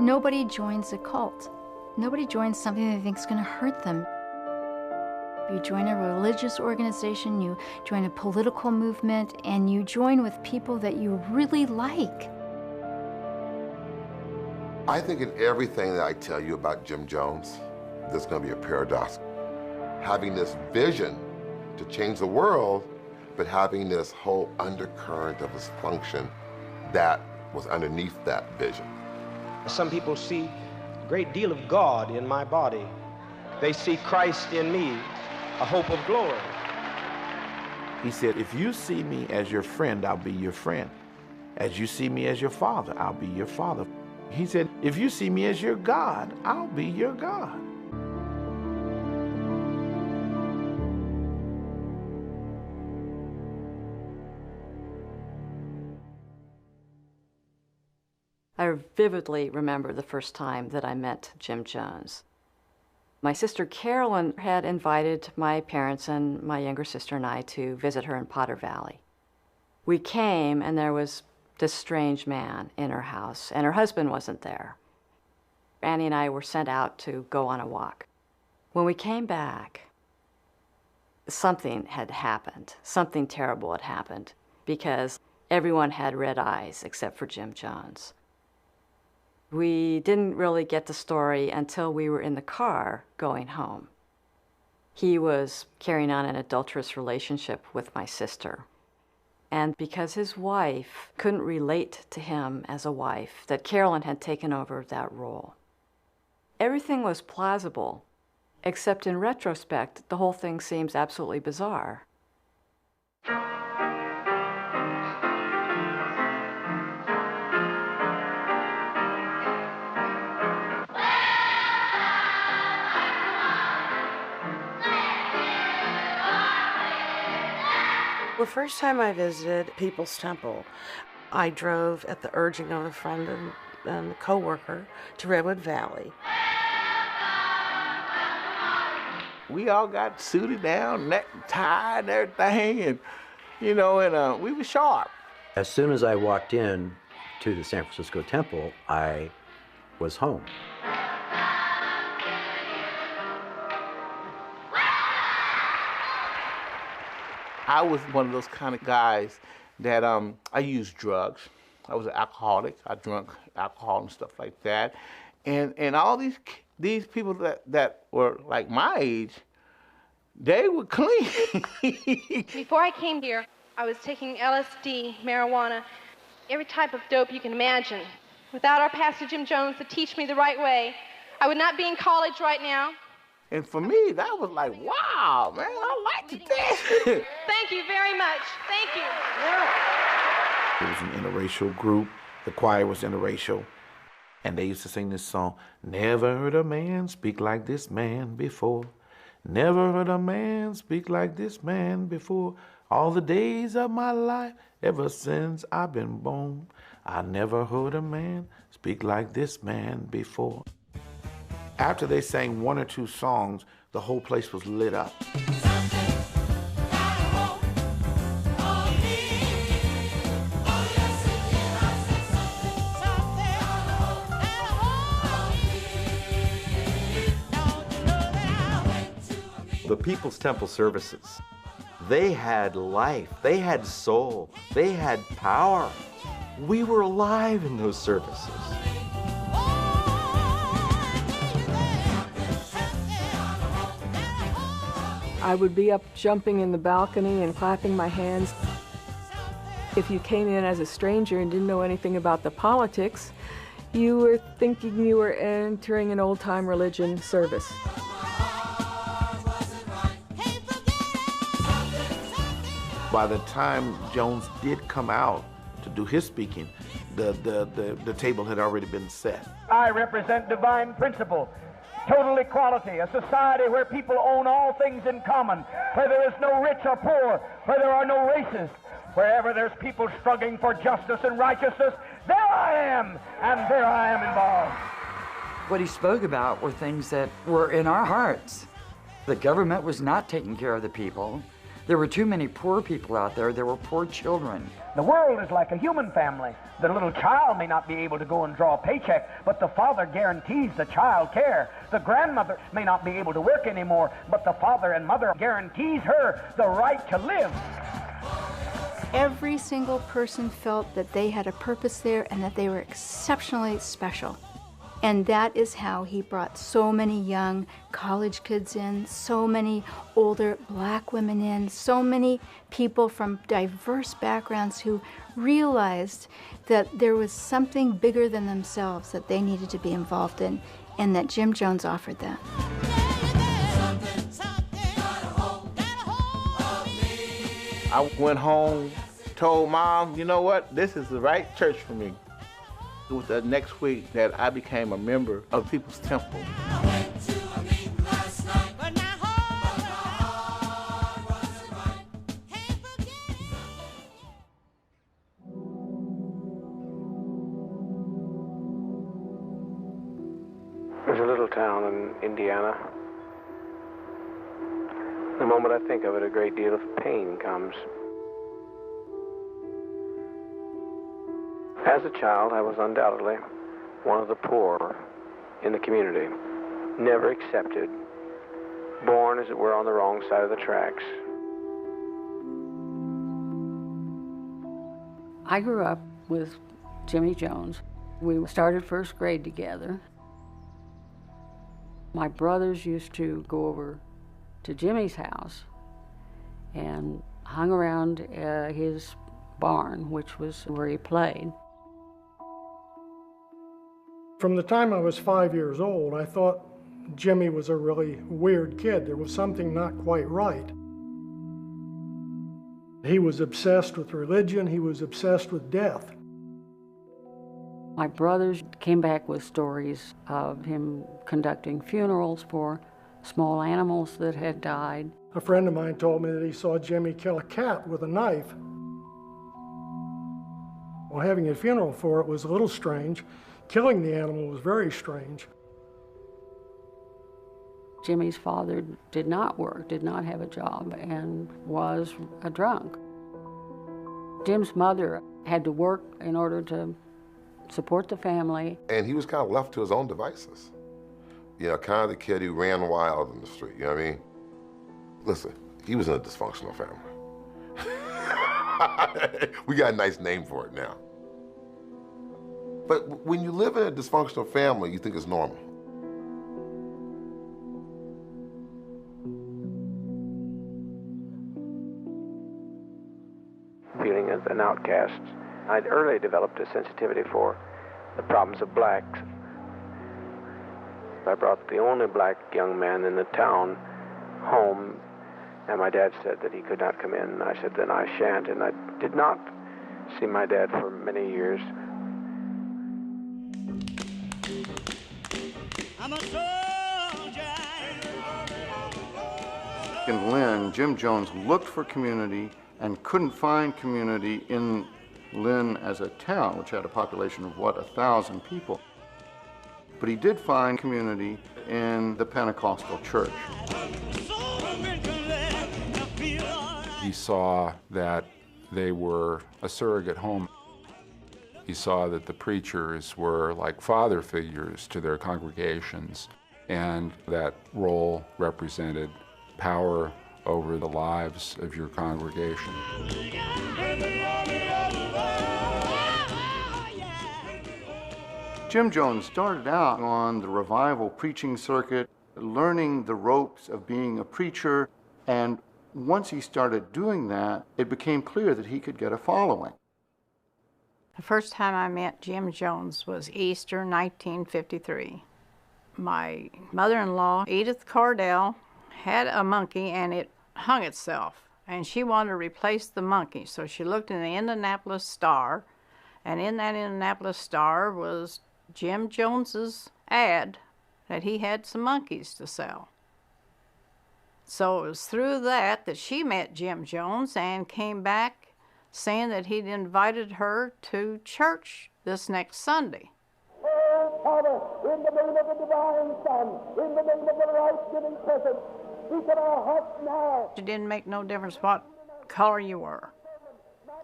Nobody joins a cult. Nobody joins something they think is going to hurt them. You join a religious organization, you join a political movement, and you join with people that you really like. I think in everything that I tell you about Jim Jones, there's going to be a paradox. Having this vision to change the world, but having this whole undercurrent of dysfunction that was underneath that vision. Some people see a great deal of God in my body. They see Christ in me, a hope of glory. He said, if you see me as your friend, I'll be your friend. As you see me as your father, I'll be your father. He said, if you see me as your God, I'll be your God. I vividly remember the first time that I met Jim Jones. My sister Carolyn had invited my parents and my younger sister and I to visit her in Potter Valley. We came, and there was this strange man in her house, and her husband wasn't there. Annie and I were sent out to go on a walk. When we came back, something had happened. Something terrible had happened, because everyone had red eyes except for Jim Jones. We didn't really get the story until we were in the car going home. He was carrying on an adulterous relationship with my sister. And because his wife couldn't relate to him as a wife, that Carolyn had taken over that role. Everything was plausible, except in retrospect, the whole thing seems absolutely bizarre. The first time I visited People's Temple, I drove at the urging of a friend and a co-worker to Redwood Valley. We all got suited down, necktie and everything, and we were sharp. As soon as I walked in to the San Francisco Temple, I was home. I was one of those kind of guys that I used drugs. I was an alcoholic. I drank alcohol and stuff like that. And all these people that were like my age, they were clean. Before I came here, I was taking LSD, marijuana, every type of dope you can imagine. Without our pastor Jim Jones to teach me the right way, I would not be in college right now. And for me, that was like, wow, man, I liked it. Thank you very much. Thank you. It was an interracial group. The choir was interracial. And they used to sing this song, never heard a man speak like this man before. Never heard a man speak like this man before. All the days of my life, ever since I've been born, I never heard a man speak like this man before. After they sang one or two songs, the whole place was lit up. The People's Temple services, they had life, they had soul, they had power. We were alive in those services. I would be up jumping in the balcony and clapping my hands. If you came in as a stranger and didn't know anything about the politics, you were thinking you were entering an old-time religion service. By the time Jones did come out to do his speaking, the table had already been set. I represent divine principle, total equality, a society where people own all things in common, where there is no rich or poor, where there are no races. Wherever there's people struggling for justice and righteousness, there I am, and there I am involved. What he spoke about were things that were in our hearts. The government was not taking care of the people. There were too many poor people out there. There were poor children. The world is like a human family. The little child may not be able to go and draw a paycheck, but the father guarantees the child care. The grandmother may not be able to work anymore, but the father and mother guarantees her the right to live. Every single person felt that they had a purpose there and that they were exceptionally special. And that is how he brought so many young college kids in, so many older black women in, so many people from diverse backgrounds who realized that there was something bigger than themselves that they needed to be involved in, and that Jim Jones offered that. I went home, told Mom, you know what, this is the right church for me. It was the next week that I became a member of People's Temple. There's a little town in Indiana. The moment I think of it, a great deal of pain comes. As a child, I was undoubtedly one of the poor in the community, never accepted, born, as it were, on the wrong side of the tracks. I grew up with Jimmy Jones. We started first grade together. My brothers used to go over to Jimmy's house and hung around his barn, which was where he played. From the time I was 5 years old, I thought Jimmy was a really weird kid. There was something not quite right. He was obsessed with religion. He was obsessed with death. My brothers came back with stories of him conducting funerals for small animals that had died. A friend of mine told me that he saw Jimmy kill a cat with a knife. Well, having a funeral for it was a little strange. Killing the animal was very strange. Jimmy's father did not work, did not have a job, and was a drunk. Jim's mother had to work in order to support the family. And he was kind of left to his own devices. You know, kind of the kid who ran wild in the street, you know what I mean? Listen, he was in a dysfunctional family. We got a nice name for it now. But when you live in a dysfunctional family, you think it's normal. Feeling as an outcast, I'd early developed a sensitivity for the problems of blacks. I brought the only black young man in the town home, and my dad said that he could not come in. And I said, then I shan't. And I did not see my dad for many years. I'm a soldier. In Lynn, Jim Jones looked for community and couldn't find community in Lynn as a town, which had a population of, 1,000 people. But he did find community in the Pentecostal church. He saw that they were a surrogate home. He saw that the preachers were like father figures to their congregations, and that role represented power over the lives of your congregation. Jim Jones started out on the revival preaching circuit, learning the ropes of being a preacher, and once he started doing that, it became clear that he could get a following. The first time I met Jim Jones was Easter 1953. My mother-in-law, Edith Cardell, had a monkey and it hung itself, and she wanted to replace the monkey. So she looked in the Indianapolis Star, and in that Indianapolis Star was Jim Jones's ad that he had some monkeys to sell. So it was through that that she met Jim Jones and came back saying that he'd invited her to church this next Sunday. Oh, Father, in the name of the divine Son, in the name of the life-giving presence, speak of our hearts now. It didn't make no difference what color you were.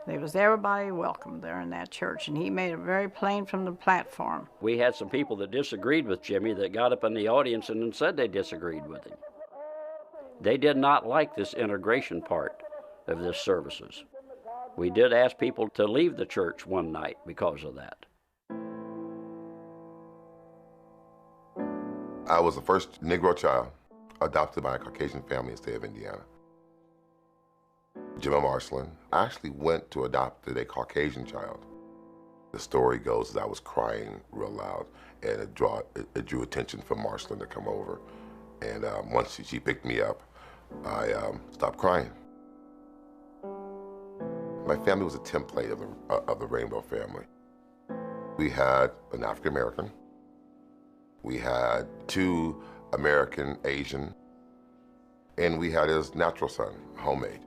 There was everybody welcome there in that church, and he made it very plain from the platform. We had some people that disagreed with Jimmy that got up in the audience and said they disagreed with him. They did not like this integration part of this services. We did ask people to leave the church one night because of that. I was the first Negro child adopted by a Caucasian family in the state of Indiana. Jimmy Marshland actually went to adopt a Caucasian child. The story goes that I was crying real loud, and it drew attention from Marshland to come over. And once she picked me up, I stopped crying. My family was a template of the Rainbow family. We had an African American. We had 2 American Asian, and we had his natural son, homemade.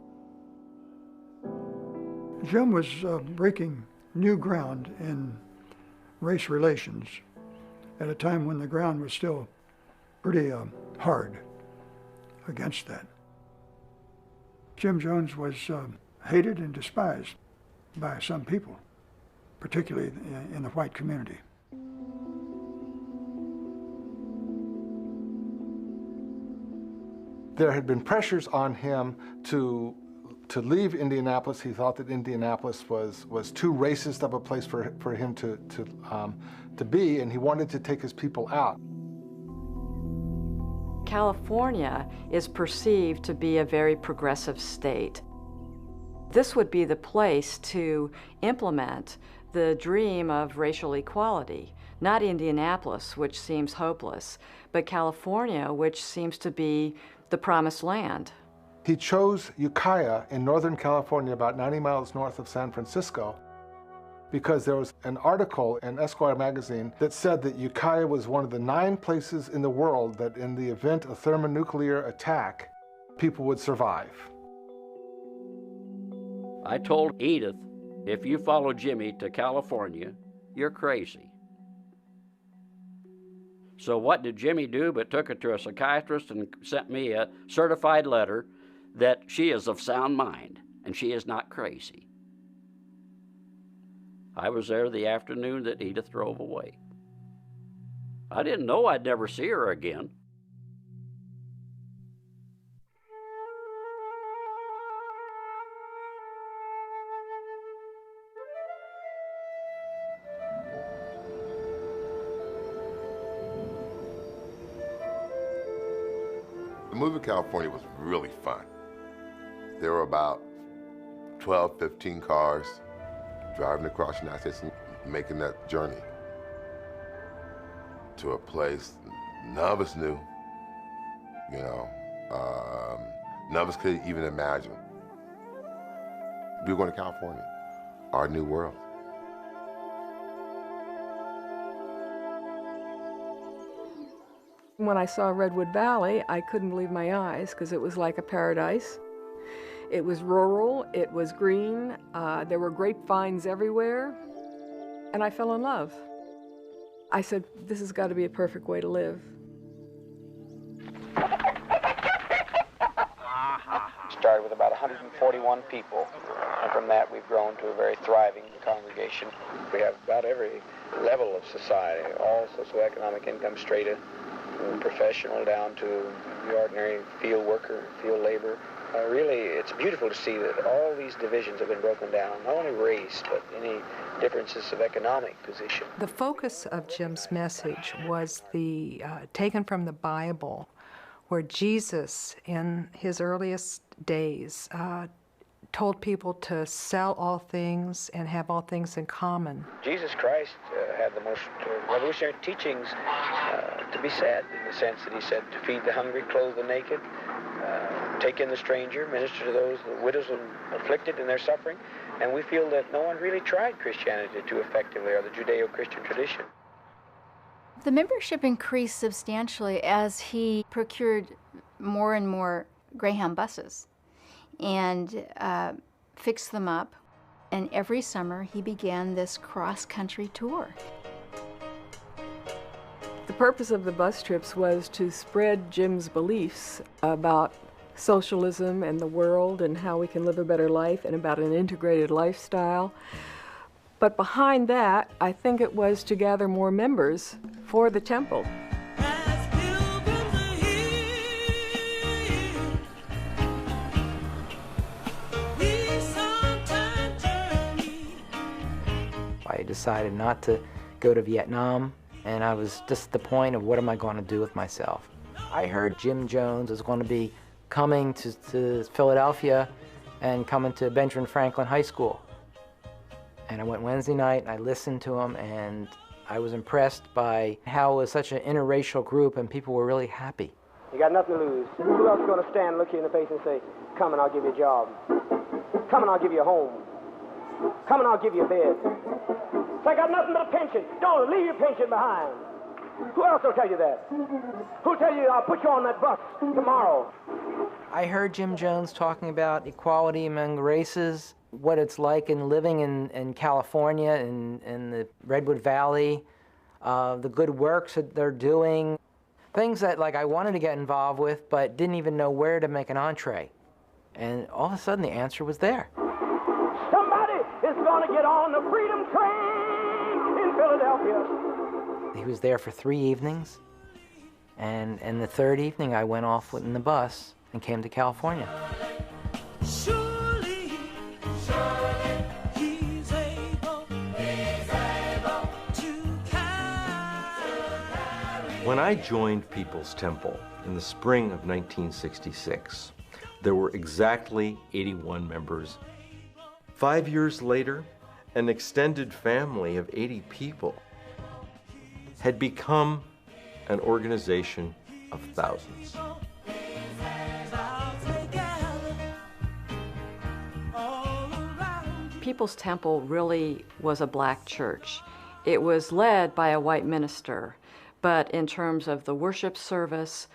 Jim was breaking new ground in race relations at a time when the ground was still pretty hard against that. Jim Jones was hated and despised by some people, particularly in the white community. There had been pressures on him to leave Indianapolis. He thought that Indianapolis was too racist of a place for him to be, and he wanted to take his people out. California is perceived to be a very progressive state. This would be the place to implement the dream of racial equality, not Indianapolis, which seems hopeless, but California, which seems to be the promised land. He chose Ukiah in Northern California, about 90 miles north of San Francisco, because there was an article in Esquire magazine that said that Ukiah was one of the 9 places in the world that in the event of thermonuclear attack, people would survive. I told Edith, if you follow Jimmy to California, you're crazy. So what did Jimmy do but took it to a psychiatrist and sent me a certified letter that she is of sound mind and she is not crazy. I was there the afternoon that Edith drove away. I didn't know I'd never see her again. The move to California was really fun. There were about 12, 15 cars driving across the United States and making that journey to a place none of us knew, you know, none of us could even imagine. We were going to California, our new world. When I saw Redwood Valley, I couldn't believe my eyes because it was like a paradise. It was rural, it was green, there were grapevines everywhere, and I fell in love. I said, this has got to be a perfect way to live. Started with about 141 people, and from that we've grown to a very thriving congregation. We have about every level of society, all socioeconomic income strata, from professional down to the ordinary field worker, field labor. Really, it's beautiful to see that all these divisions have been broken down, not only race, but any differences of economic position. The focus of Jim's message was taken from the Bible, where Jesus, in his earliest days, told people to sell all things and have all things in common. Jesus Christ had the most revolutionary teachings to be said, in the sense that he said to feed the hungry, clothe the naked, take in the stranger, minister to those, the widows and afflicted in their suffering. And we feel that no one really tried Christianity too effectively, or the Judeo-Christian tradition. The membership increased substantially as he procured more and more Greyhound buses and fixed them up. And every summer he began this cross-country tour. The purpose of the bus trips was to spread Jim's beliefs about socialism and the world and how we can live a better life and about an integrated lifestyle. But behind that, I think it was to gather more members for the temple. I decided not to go to Vietnam, and I was just at the point of what am I going to do with myself. I heard Jim Jones was going to be coming to Philadelphia and coming to Benjamin Franklin High School. And I went Wednesday night and I listened to him, and I was impressed by how it was such an interracial group and people were really happy. You got nothing to lose. Who else is going to stand, look you in the face and say, come and I'll give you a job. Come and I'll give you a home. Come and I'll give you a bed. So I got nothing but a pension. Don't leave your pension behind. Who else will tell you that? Who'll tell you I'll put you on that bus tomorrow? I heard Jim Jones talking about equality among races, what it's like in living in California, in the Redwood Valley, the good works that they're doing, things that like I wanted to get involved with but didn't even know where to make an entree. And all of a sudden the answer was there. Somebody is going to get on the Freedom Train in Philadelphia. He was there for 3 evenings, and the third evening I went off in the bus and came to California. Surely, surely, he's able to carry. When I joined People's Temple in the spring of 1966, there were exactly 81 members. 5 years later, an extended family of 80 people had become an organization of thousands. People's Temple really was a black church. It was led by a white minister, but in terms of the worship service,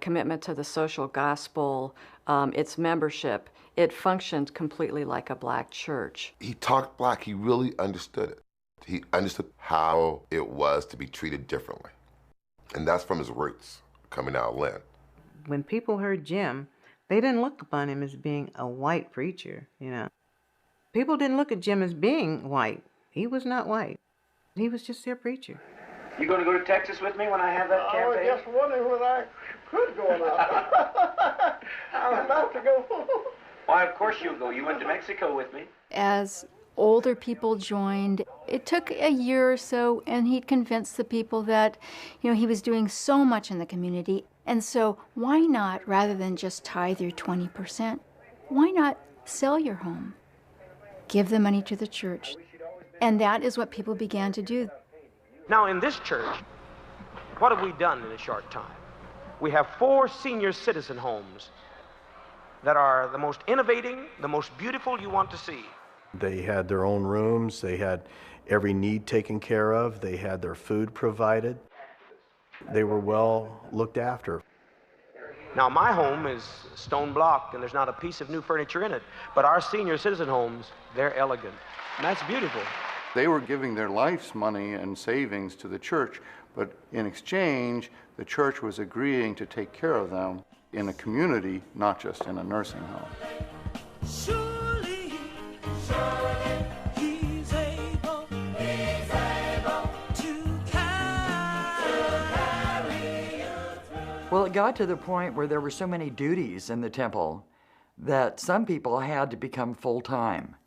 commitment to the social gospel, its membership, it functioned completely like a black church. He talked black, he really understood it. He understood how it was to be treated differently. And that's from his roots, coming out of Lynn. When people heard Jim, they didn't look upon him as being a white preacher, you know. People didn't look at Jim as being white. He was not white. He was just their preacher. You going to go to Texas with me when I have that campaign? I was just wondering whether I could go or not. I'm about to go. Why, of course you'll go. You went to Mexico with me. As older people joined, it took a year or so, and he'd convinced the people that, he was doing so much in the community. And so why not, rather than just tithe your 20%, why not sell your home? Give the money to the church. And that is what people began to do. Now, in this church, what have we done in a short time? We have 4 senior citizen homes that are the most innovating, the most beautiful you want to see. They had their own rooms, they had every need taken care of, they had their food provided. They were well looked after. Now, my home is stone block and there's not a piece of new furniture in it, but our senior citizen homes, they're elegant. And that's beautiful. They were giving their life's money and savings to the church, but in exchange, the church was agreeing to take care of them in a community, not just in a nursing home. Surely, surely, he's able to carry you through. Well, it got to the point where there were so many duties in the temple that some people had to become full-time.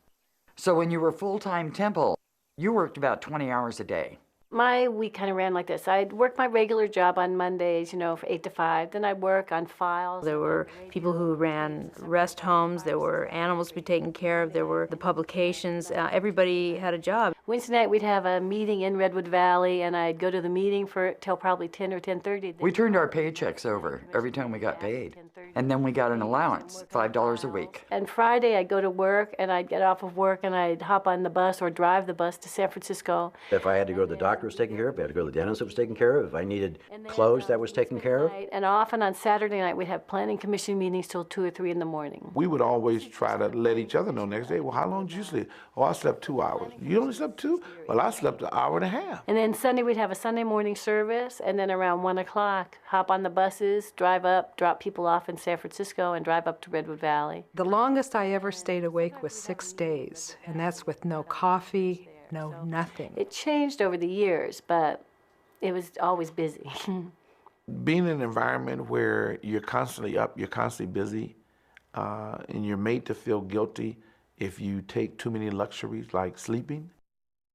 So when you were full-time temple, you worked about 20 hours a day. My week kind of ran like this. I'd work my regular job on Mondays, from 8 to 5. Then I'd work on files. There were people who ran rest homes. There were animals to be taken care of. There were the publications. Everybody had a job. Wednesday night we'd have a meeting in Redwood Valley, and I'd go to the meeting till probably 10 or 10:30. We turned our paychecks over every time we got paid. And then we got an allowance, $5 a week. And Friday I'd go to work, and I'd get off of work, and I'd hop on the bus or drive the bus to San Francisco. If I had to go to the doctor, was taken care of. If I had to go to the dentist, it was taken care of. If I needed clothes, that was taken care of. And often on Saturday night we'd have planning commission meetings till 2 or 3 in the morning. We would always try to let each other know next day, well, how long did you sleep? Oh, I slept 2 hours. You only slept to? Well, I slept an hour and a half. And then Sunday, we'd have a Sunday morning service, and then around 1 o'clock, hop on the buses, drive up, drop people off in San Francisco, and drive up to Redwood Valley. The longest I ever stayed awake was 6 days, and that's with no coffee, no nothing. It changed over the years, but it was always busy. Being in an environment where you're constantly up, you're constantly busy, and you're made to feel guilty if you take too many luxuries like sleeping,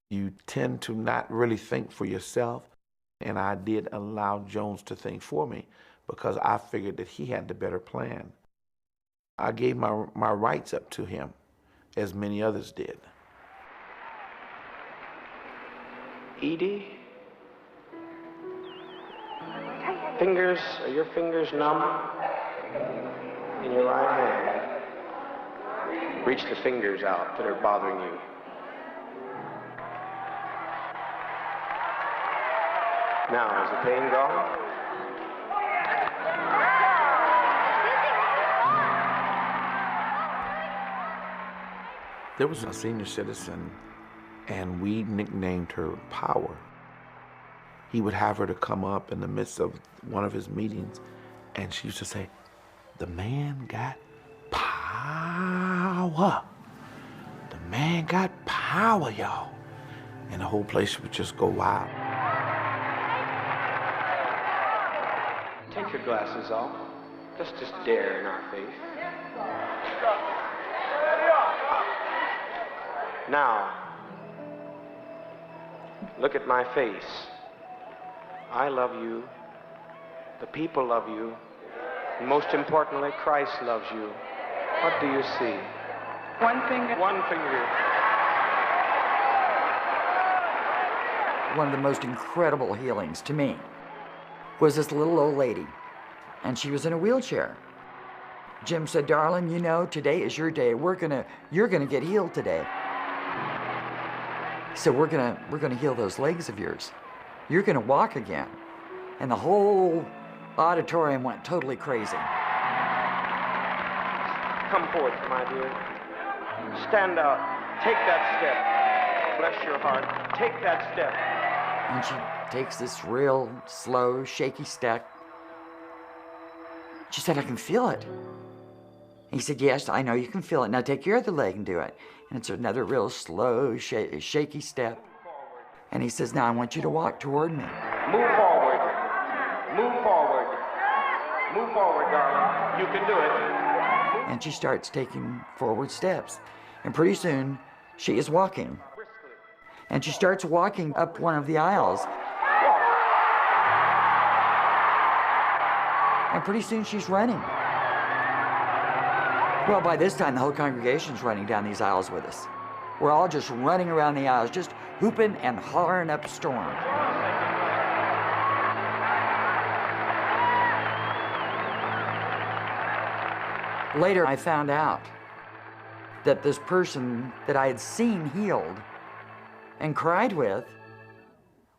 you tend to not really think for yourself. And I did allow Jones to think for me because I figured that he had the better plan. I gave my rights up to him, as many others did. Edie? Are your fingers numb? In your right hand. Reach the fingers out that are bothering you. Now, is the pain gone? There was a senior citizen, and we nicknamed her Power. He would have her to come up in the midst of one of his meetings, and she used to say, "The man got power. The man got power, y'all." And the whole place would just go wild. Take your glasses off. Just stare in our face. Now, look at my face. I love you. The people love you. And most importantly, Christ loves you. What do you see? One finger. One finger. One of the most incredible healings to me was this little old lady, and she was in a wheelchair. Jim said, "Darling, you know, today is your day. You're gonna get healed today. So we're gonna heal those legs of yours. You're gonna walk again." And the whole auditorium went totally crazy. Come forward, my dear. Stand out. Take that step. Bless your heart. Take that step. And she takes this real slow, shaky step. She said, "I can feel it." He said, "Yes, I know you can feel it. Now take your other leg and do it." And it's another real slow, shaky step. And he says, "Now I want you to walk toward me." Move forward. Move forward. Move forward, darling. You can do it. And she starts taking forward steps. And pretty soon, she is walking. And she starts walking up one of the aisles. And pretty soon she's running. Well, by this time, the whole congregation's running down these aisles with us. We're all just running around the aisles, just hooping and hollering up a storm. Later, I found out that this person that I had seen healed and cried with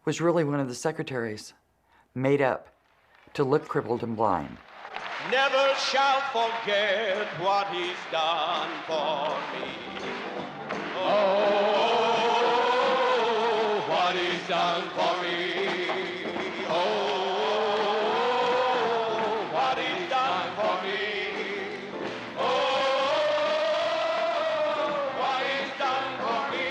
was really one of the secretaries, made up to look crippled and blind. Never shall forget what he's done for me. Oh, what he's done for me. Oh, what he's done for me. Oh, what he's done for me.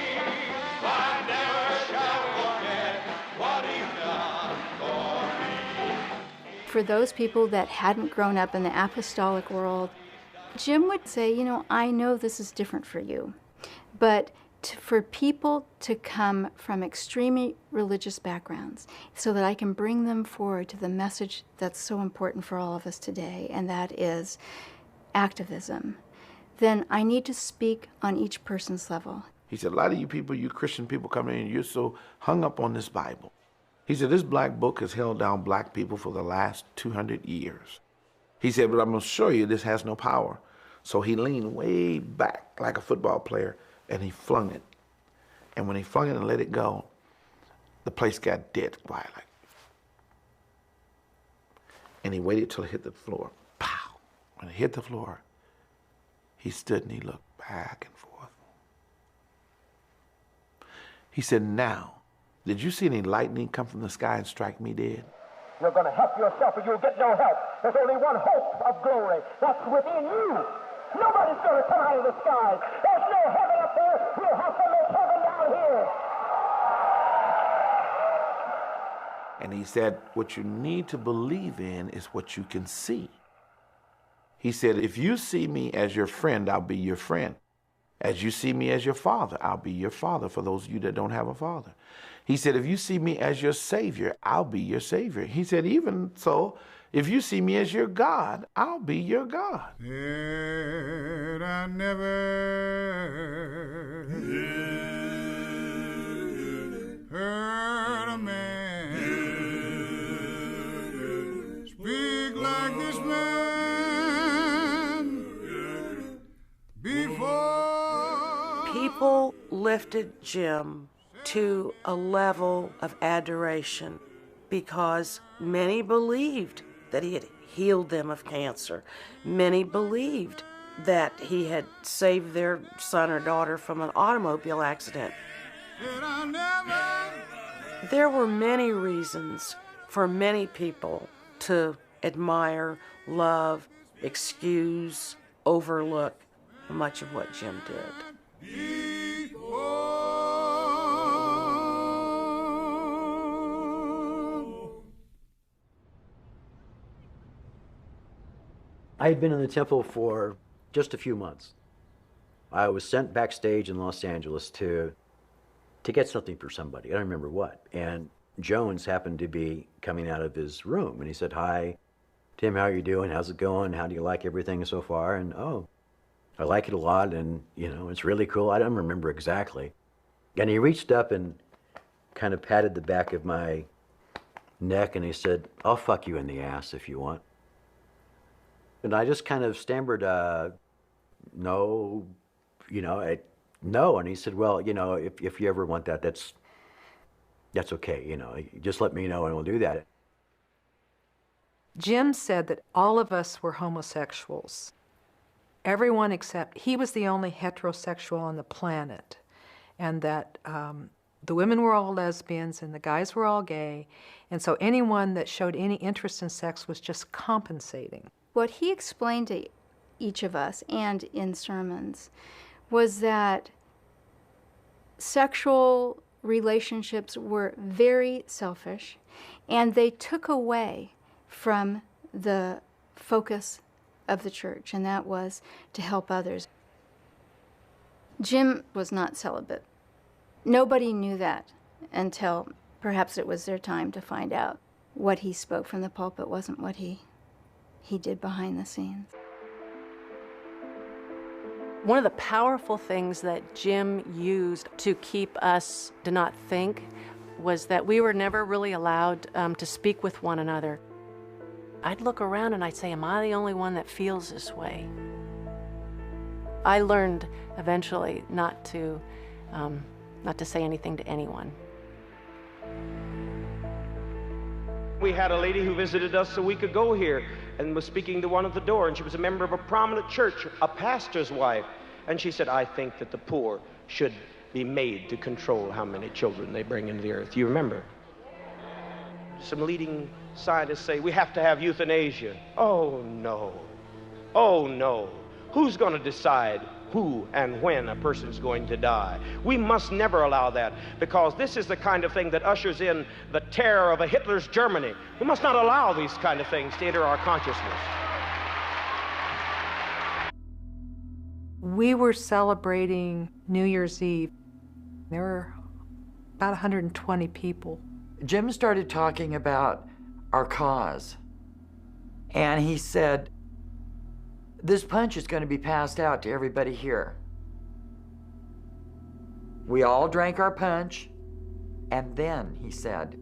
I never shall forget what he's done for me. For those people that hadn't grown up in the apostolic world, Jim would say, you know, I know this is different for you, but for people to come from extremely religious backgrounds so that I can bring them forward to the message that's so important for all of us today, and that is activism, then I need to speak on each person's level. He said, "A lot of you people, you Christian people coming in, you're so hung up on this Bible." He said, "This black book has held down black people for the last 200 years. He said, "But I'm going to show you this has no power." So he leaned way back like a football player, and he flung it. And when he flung it and let it go, the place got dead quiet. Like. And he waited till it hit the floor. Pow! When it hit the floor, he stood and he looked back and forth. He said, now, did you see any lightning come from the sky and strike me dead? You're going to help yourself or you'll get no help. There's only one hope of glory. That's within you. Nobody's going to come out of the sky. There's no heaven up there. We'll have to make heaven down here. And he said, what you need to believe in is what you can see. He said, if you see me as your friend, I'll be your friend. As you see me as your father, I'll be your father, for those of you that don't have a father. He said, if you see me as your Savior, I'll be your Savior. He said, even so, if you see me as your God, I'll be your God. Said I never heard a man speak like this man before. People lifted Jim to a level of adoration because many believed that he had healed them of cancer. Many believed that he had saved their son or daughter from an automobile accident. There were many reasons for many people to admire, love, excuse, overlook much of what Jim did. I had been in the temple for just a few months. I was sent backstage in Los Angeles to get something for somebody. I don't remember what. And Jones happened to be coming out of his room, and he said, "Hi, Tim, how are you doing? How's it going? How do you like everything so far?" And, "Oh, I like it a lot, and, you know, it's really cool." I don't remember exactly. And he reached up and kind of patted the back of my neck, and he said, "I'll fuck you in the ass if you want." And I just kind of stammered, no, you know, no. And he said, "Well, you know, if you ever want that, that's okay, you know, just let me know and we'll do that." Jim said that all of us were homosexuals. Everyone except, he was the only heterosexual on the planet. And that the women were all lesbians and the guys were all gay. And so anyone that showed any interest in sex was just compensating. What he explained to each of us and in sermons was that sexual relationships were very selfish and they took away from the focus of the church, and that was to help others. Jim was not celibate. Nobody knew that until perhaps it was their time to find out. What he spoke from the pulpit wasn't what he did behind the scenes. One of the powerful things that Jim used to keep us to not think was that we were never really allowed to speak with one another. I'd look around and I'd say, am I the only one that feels this way? I learned eventually not to say anything to anyone. We had a lady who visited us a week ago here and was speaking to one at the door, and she was a member of a prominent church, a pastor's wife, and she said, "I think that the poor should be made to control how many children they bring into the earth." You remember? Some leading scientists say we have to have euthanasia. Oh no. Oh no. Who's going to decide who and when a person's going to die? We must never allow that, because this is the kind of thing that ushers in the terror of a Hitler's Germany. We must not allow these kind of things to enter our consciousness. We were celebrating New Year's Eve. There were about 120 people. Jim started talking about our cause, and he said, "This punch is going to be passed out to everybody here." We all drank our punch, and then he said,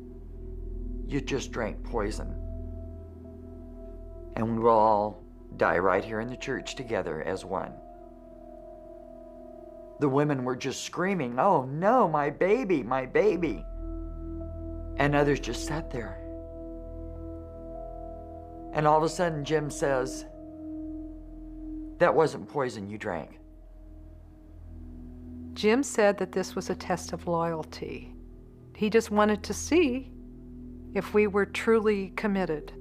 "You just drank poison. And we will all die right here in the church together as one." The women were just screaming, "Oh no, my baby, my baby." And others just sat there. And all of a sudden, Jim says, "That wasn't poison you drank." Jim said that this was a test of loyalty. He just wanted to see if we were truly committed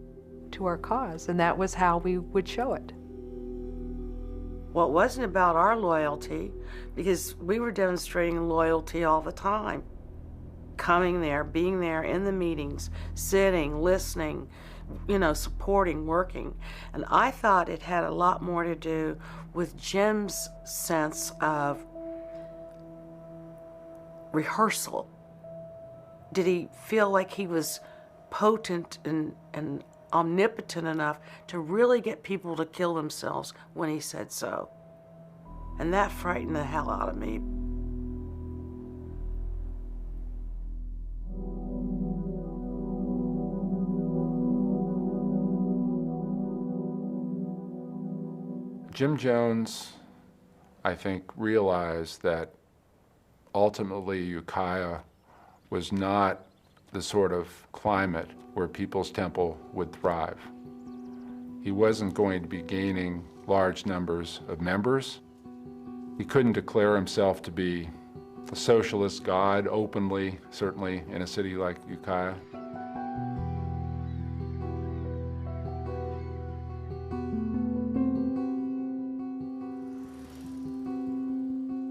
to our cause, and that was how we would show it. Well, it wasn't about our loyalty, because we were demonstrating loyalty all the time. Coming there, being there in the meetings, sitting, listening, supporting, working. And I thought it had a lot more to do with Jim's sense of rehearsal. Did he feel like he was potent and omnipotent enough to really get people to kill themselves when he said so? And that frightened the hell out of me. Jim Jones, I think, realized that ultimately Ukiah was not the sort of climate where People's Temple would thrive. He wasn't going to be gaining large numbers of members. He couldn't declare himself to be a socialist god openly, certainly in a city like Ukiah.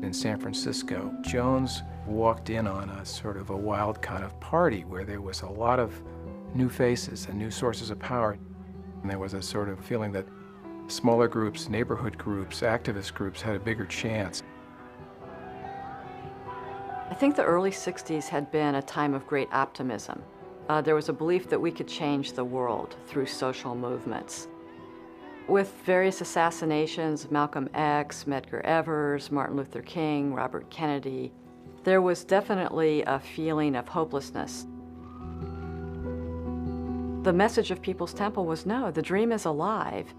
In San Francisco, Jones walked in on a sort of a wild kind of party where there was a lot of new faces and new sources of power. And there was a sort of feeling that smaller groups, neighborhood groups, activist groups had a bigger chance. I think the early 60s had been a time of great optimism. There was a belief that we could change the world through social movements. With various assassinations, Malcolm X, Medgar Evers, Martin Luther King, Robert Kennedy, there was definitely a feeling of hopelessness. The message of People's Temple was, no, the dream is alive.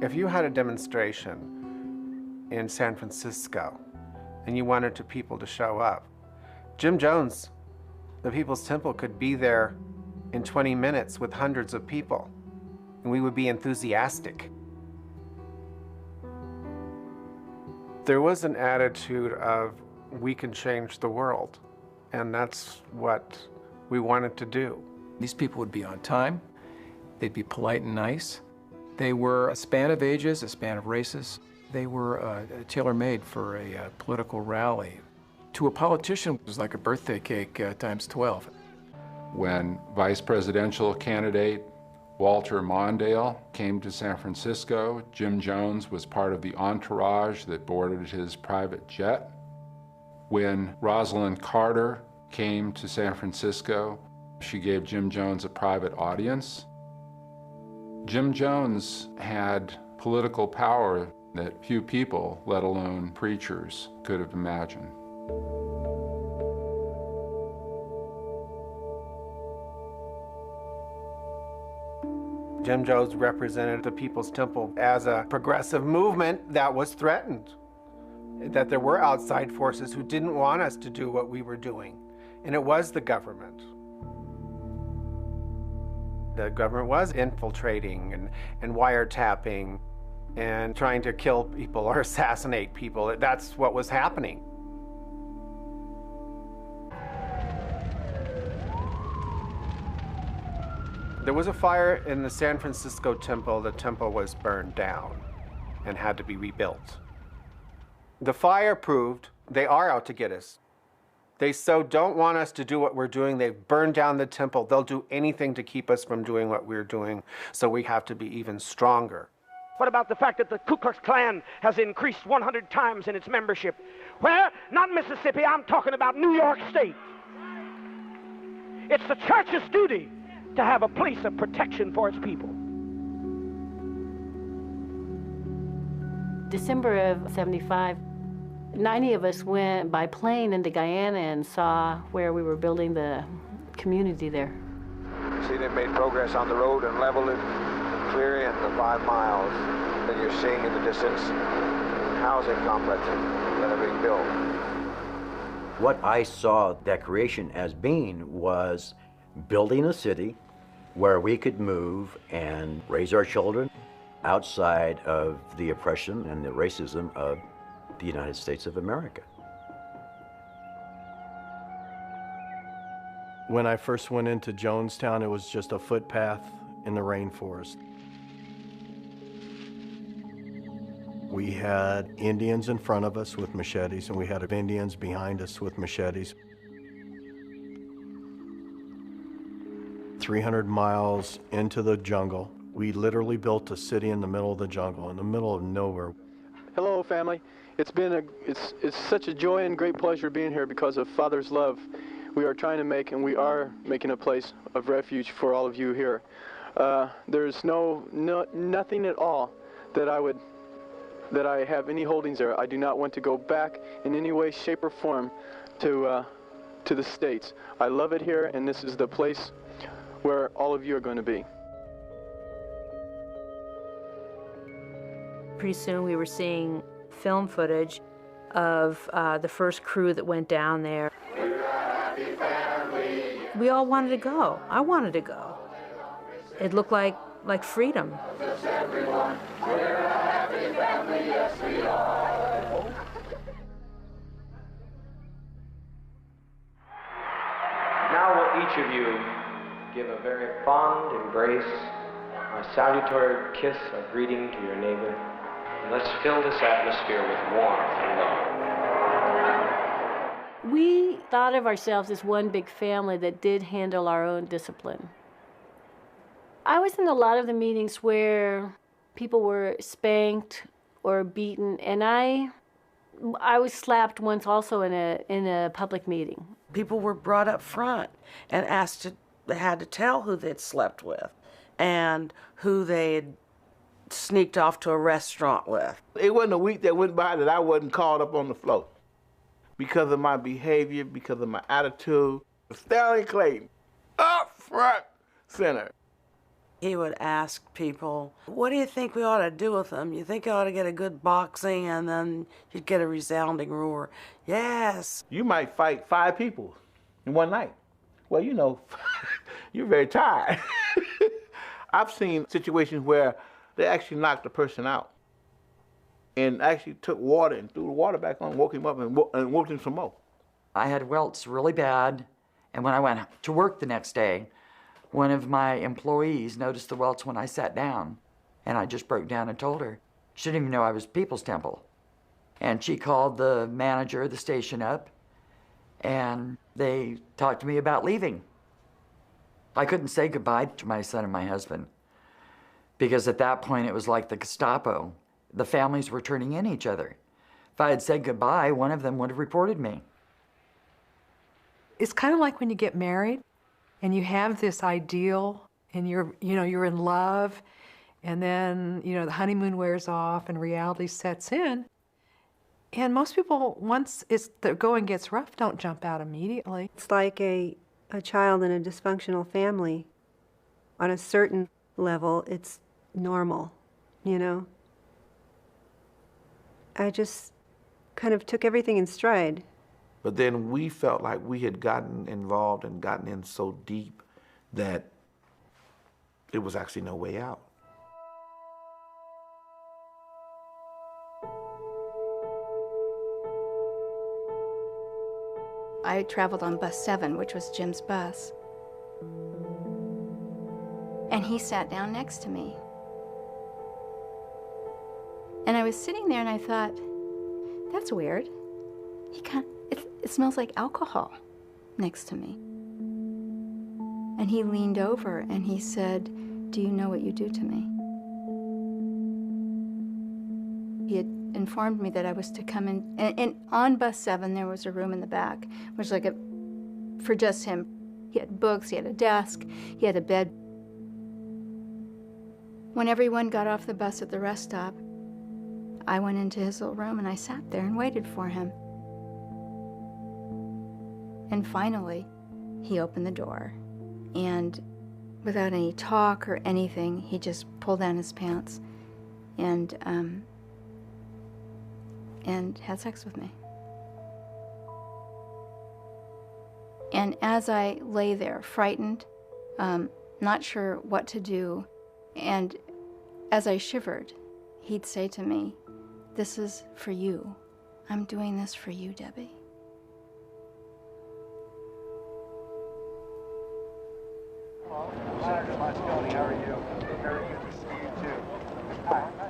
If you had a demonstration in San Francisco and you wanted people to show up, Jim Jones, the People's Temple, could be there in 20 minutes with hundreds of people, and we would be enthusiastic. There was an attitude of, we can change the world, and that's what we wanted to do. These people would be on time, they'd be polite and nice. They were a span of ages, a span of races. They were tailor-made for a political rally. To a politician, it was like a birthday cake times 12. When vice presidential candidate Walter Mondale came to San Francisco, Jim Jones was part of the entourage that boarded his private jet. When Rosalind Carter came to San Francisco, she gave Jim Jones a private audience. Jim Jones had political power that few people, let alone preachers, could have imagined. Jim Jones represented the People's Temple as a progressive movement that was threatened, that there were outside forces who didn't want us to do what we were doing, and it was the government. The government was infiltrating and wiretapping and trying to kill people or assassinate people. That's what was happening. There was a fire in the San Francisco temple. The temple was burned down and had to be rebuilt. The fire proved they are out to get us. They so don't want us to do what we're doing. They've burned down the temple. They'll do anything to keep us from doing what we're doing, so we have to be even stronger. What about the fact that the Ku Klux Klan has increased 100 times in its membership? Where? Not Mississippi, I'm talking about New York State. It's the church's duty to have a police of protection for its people. December of '75, 90 of us went by plane into Guyana and saw where we were building the community there. See, they've made progress on the road and leveled it, clear in the 5 miles. Then you're seeing in the distance housing complexes that are being built. What I saw that creation as being was building a city where we could move and raise our children outside of the oppression and the racism of the United States of America. When I first went into Jonestown, it was just a footpath in the rainforest. We had Indians in front of us with machetes, and we had Indians behind us with machetes. 300 miles into the jungle, we literally built a city in the middle of the jungle, in the middle of nowhere. Hello, family. It's such a joy and great pleasure being here because of Father's love. We are trying to make, and we are making, a place of refuge for all of you here. There's nothing at all that I have any holdings there. I do not want to go back in any way, shape, or form to the States. I love it here, and this is the place where all of you are going to be. Pretty soon we were seeing film footage of the first crew that went down there. We all wanted to go. I wanted to go. It looked like freedom. Now will each of you give a very fond embrace, a salutary kiss of greeting to your neighbor, and let's fill this atmosphere with warmth and love. We thought of ourselves as one big family that did handle our own discipline. I was in a lot of the meetings where people were spanked or beaten, and I was slapped once also in a public meeting. People were brought up front and had to tell who they'd slept with and who they'd sneaked off to a restaurant with. It wasn't a week that went by that I wasn't called up on the floor because of my behavior, because of my attitude. Stanley Clayton, up front, center. He would ask people, what do you think we ought to do with them? You think you ought to get a good boxing? And then you'd get a resounding roar. Yes. You might fight 5 people in one night. Well, you know, you're very tired. I've seen situations where they actually knocked the person out and actually took water and threw the water back on, woke him up and woke him some more. I had welts really bad, and when I went to work the next day, one of my employees noticed the welts when I sat down, and I just broke down and told her. She didn't even know I was People's Temple. And she called the manager of the station up, and they talked to me about leaving. I couldn't say goodbye to my son and my husband, because at that point it was like the Gestapo. The families were turning in each other. If I had said goodbye, one of them would have reported me. It's kind of like when you get married and you have this ideal and you're in love, and then, the honeymoon wears off and reality sets in. And most people, once the going gets rough, don't jump out immediately. It's like a child in a dysfunctional family. On a certain level, it's normal, I just kind of took everything in stride. But then we felt like we had gotten involved and gotten in so deep that there was actually no way out. I traveled on bus 7, which was Jim's bus. And he sat down next to me. And I was sitting there and I thought, that's weird. It smells like alcohol next to me. And he leaned over and he said, do you know what you do to me? He had informed me that I was to come in, and on bus 7 there was a room in the back, which was for just him. He had books, he had a desk, he had a bed. When everyone got off the bus at the rest stop, I went into his little room and I sat there and waited for him. And finally, he opened the door, and without any talk or anything, he just pulled down his pants and had sex with me. And as I lay there, frightened, not sure what to do, and As I shivered, he'd say to me, "This is for you. I'm doing this for you, Debbie." Senator Moscone, how are you? Very good to see you too.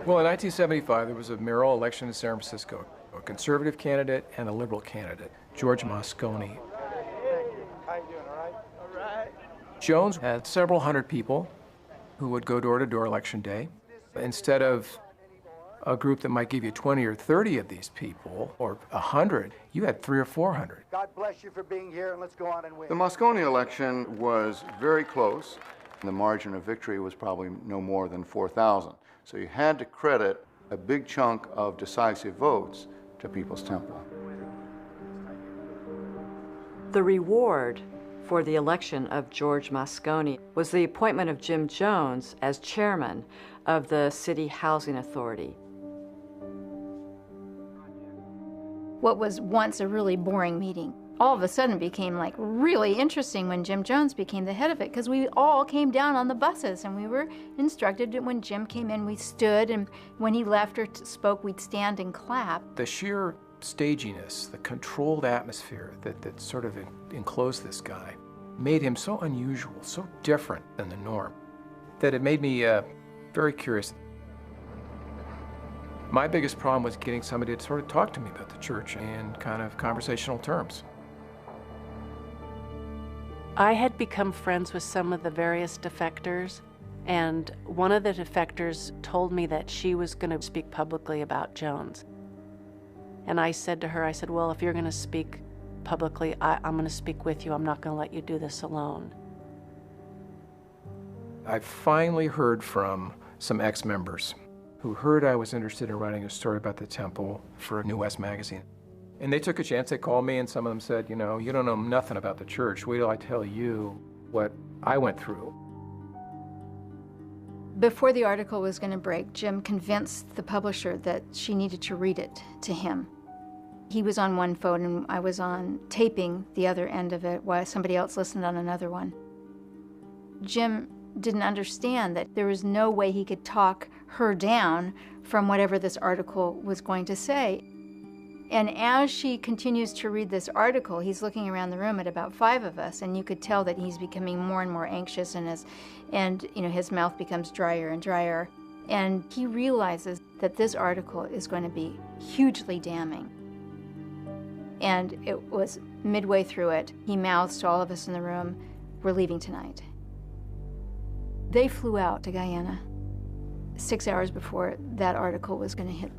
Well, in 1975, there was a mayoral election in San Francisco, a conservative candidate and a liberal candidate, George Moscone. How you doing, all right? All right. Jones had several hundred people who would go door to door election day. Instead of a group that might give you 20 or 30 of these people, or 100, you had 300 or 400. God bless you for being here, and let's go on and win. The Moscone election was very close. The margin of victory was probably no more than 4,000. So you had to credit a big chunk of decisive votes to People's Temple. The reward for the election of George Moscone was the appointment of Jim Jones as chairman of the City Housing Authority. What was once a really boring meeting all of a sudden became like really interesting when Jim Jones became the head of it, because we all came down on the buses and we were instructed that when Jim came in, we stood, and when he left or spoke, we'd stand and clap. The sheer staginess, the controlled atmosphere that sort of enclosed this guy made him so unusual, so different than the norm, that it made me very curious. My biggest problem was getting somebody to sort of talk to me about the church in kind of conversational terms. I had become friends with some of the various defectors, and one of the defectors told me that she was going to speak publicly about Jones. And I said to her, I said, well, if you're going to speak publicly, I'm going to speak with you. I'm not going to let you do this alone. I finally heard from some ex-members who heard I was interested in writing a story about the temple for New West magazine. And they took a chance. They called me, and some of them said, you know, you don't know nothing about the church. Wait till I tell you what I went through. Before the article was going to break, Jim convinced the publisher that she needed to read it to him. He was on one phone, and I was on taping the other end of it while somebody else listened on another one. Jim didn't understand that there was no way he could talk her down from whatever this article was going to say. And as she continues to read this article, he's looking around the room at about 5 of us, and you could tell that he's becoming more and more anxious, and his mouth becomes drier and drier. And he realizes that this article is going to be hugely damning. And it was midway through it, he mouths to all of us in the room, "We're leaving tonight." They flew out to Guyana 6 hours before that article was going to hit.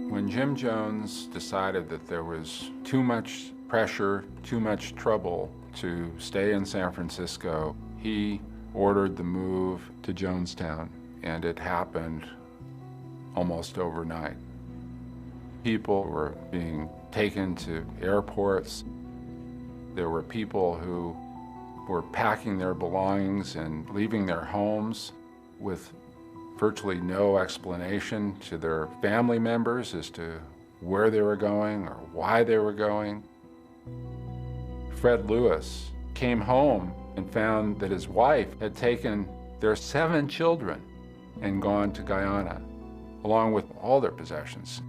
When Jim Jones decided that there was too much pressure, too much trouble to stay in San Francisco, he ordered the move to Jonestown, and it happened almost overnight. People were being taken to airports. There were people who were packing their belongings and leaving their homes with virtually no explanation to their family members as to where they were going or why they were going. Fred Lewis came home and found that his wife had taken their 7 children and gone to Guyana, along with all their possessions.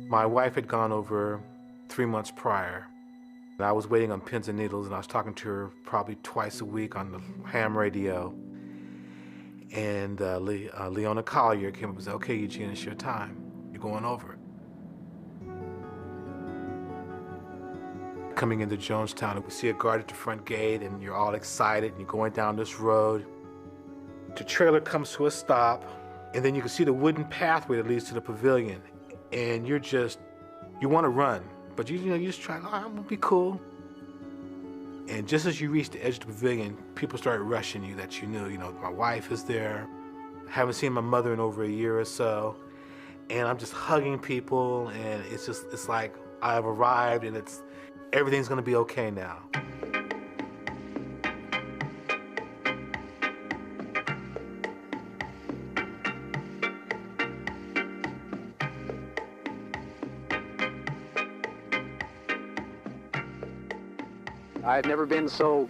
My wife had gone over 3 months prior. I was waiting on pins and needles, and I was talking to her probably twice a week on the ham radio. And Leona Collier came up and said, "Okay, Eugene, it's your time. You're going over." Coming into Jonestown, we see a guard at the front gate, and you're all excited, and you're going down this road. The trailer comes to a stop, and then you can see the wooden pathway that leads to the pavilion, and you want to run. But you're just trying, I'm gonna be cool. And just as you reach the edge of the pavilion, people start rushing you that you knew. My wife is there. Haven't seen my mother in over a year or so. And I'm just hugging people, and it's like I've arrived, and it's everything's going to be okay now. I've never been so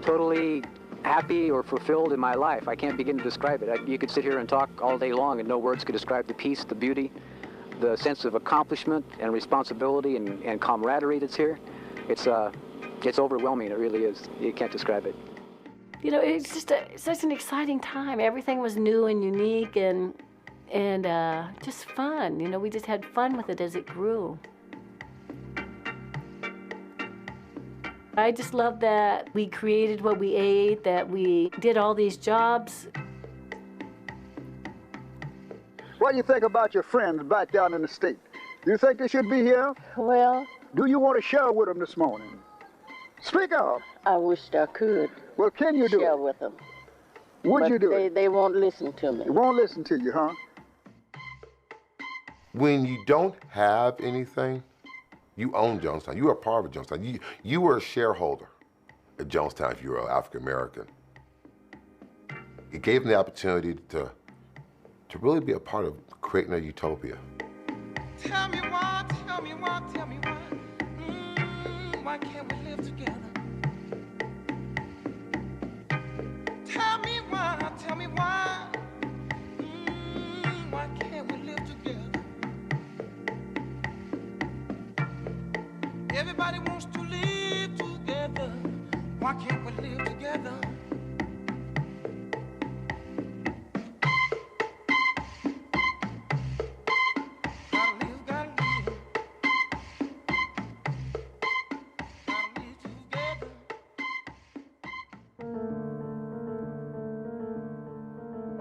totally happy or fulfilled in my life. I can't begin to describe it. You could sit here and talk all day long and no words could describe the peace, the beauty, the sense of accomplishment and responsibility and camaraderie that's here. It's overwhelming, it really is. You can't describe it. You know, it's just such an exciting time. Everything was new and unique and just fun. You know, we just had fun with it as it grew. I just love that we created what we ate, that we did all these jobs. What do you think about your friends back down in the state? Do you think they should be here? Well, Do you want to share with them this morning? Speak up. I wished I could. Well, can you do share it? with them? Would you do it? They won't listen to me. They won't listen to you, huh? When you don't have anything, you own Jonestown. You are part of Jonestown. You were a shareholder at Jonestown if you were African American. It gave them the opportunity to really be a part of creating a utopia. Tell me why, tell me why, tell me why. Why can't we live together? Tell me why, tell me why. Why can't we live together? Everybody wants to live together. Why can't we live together?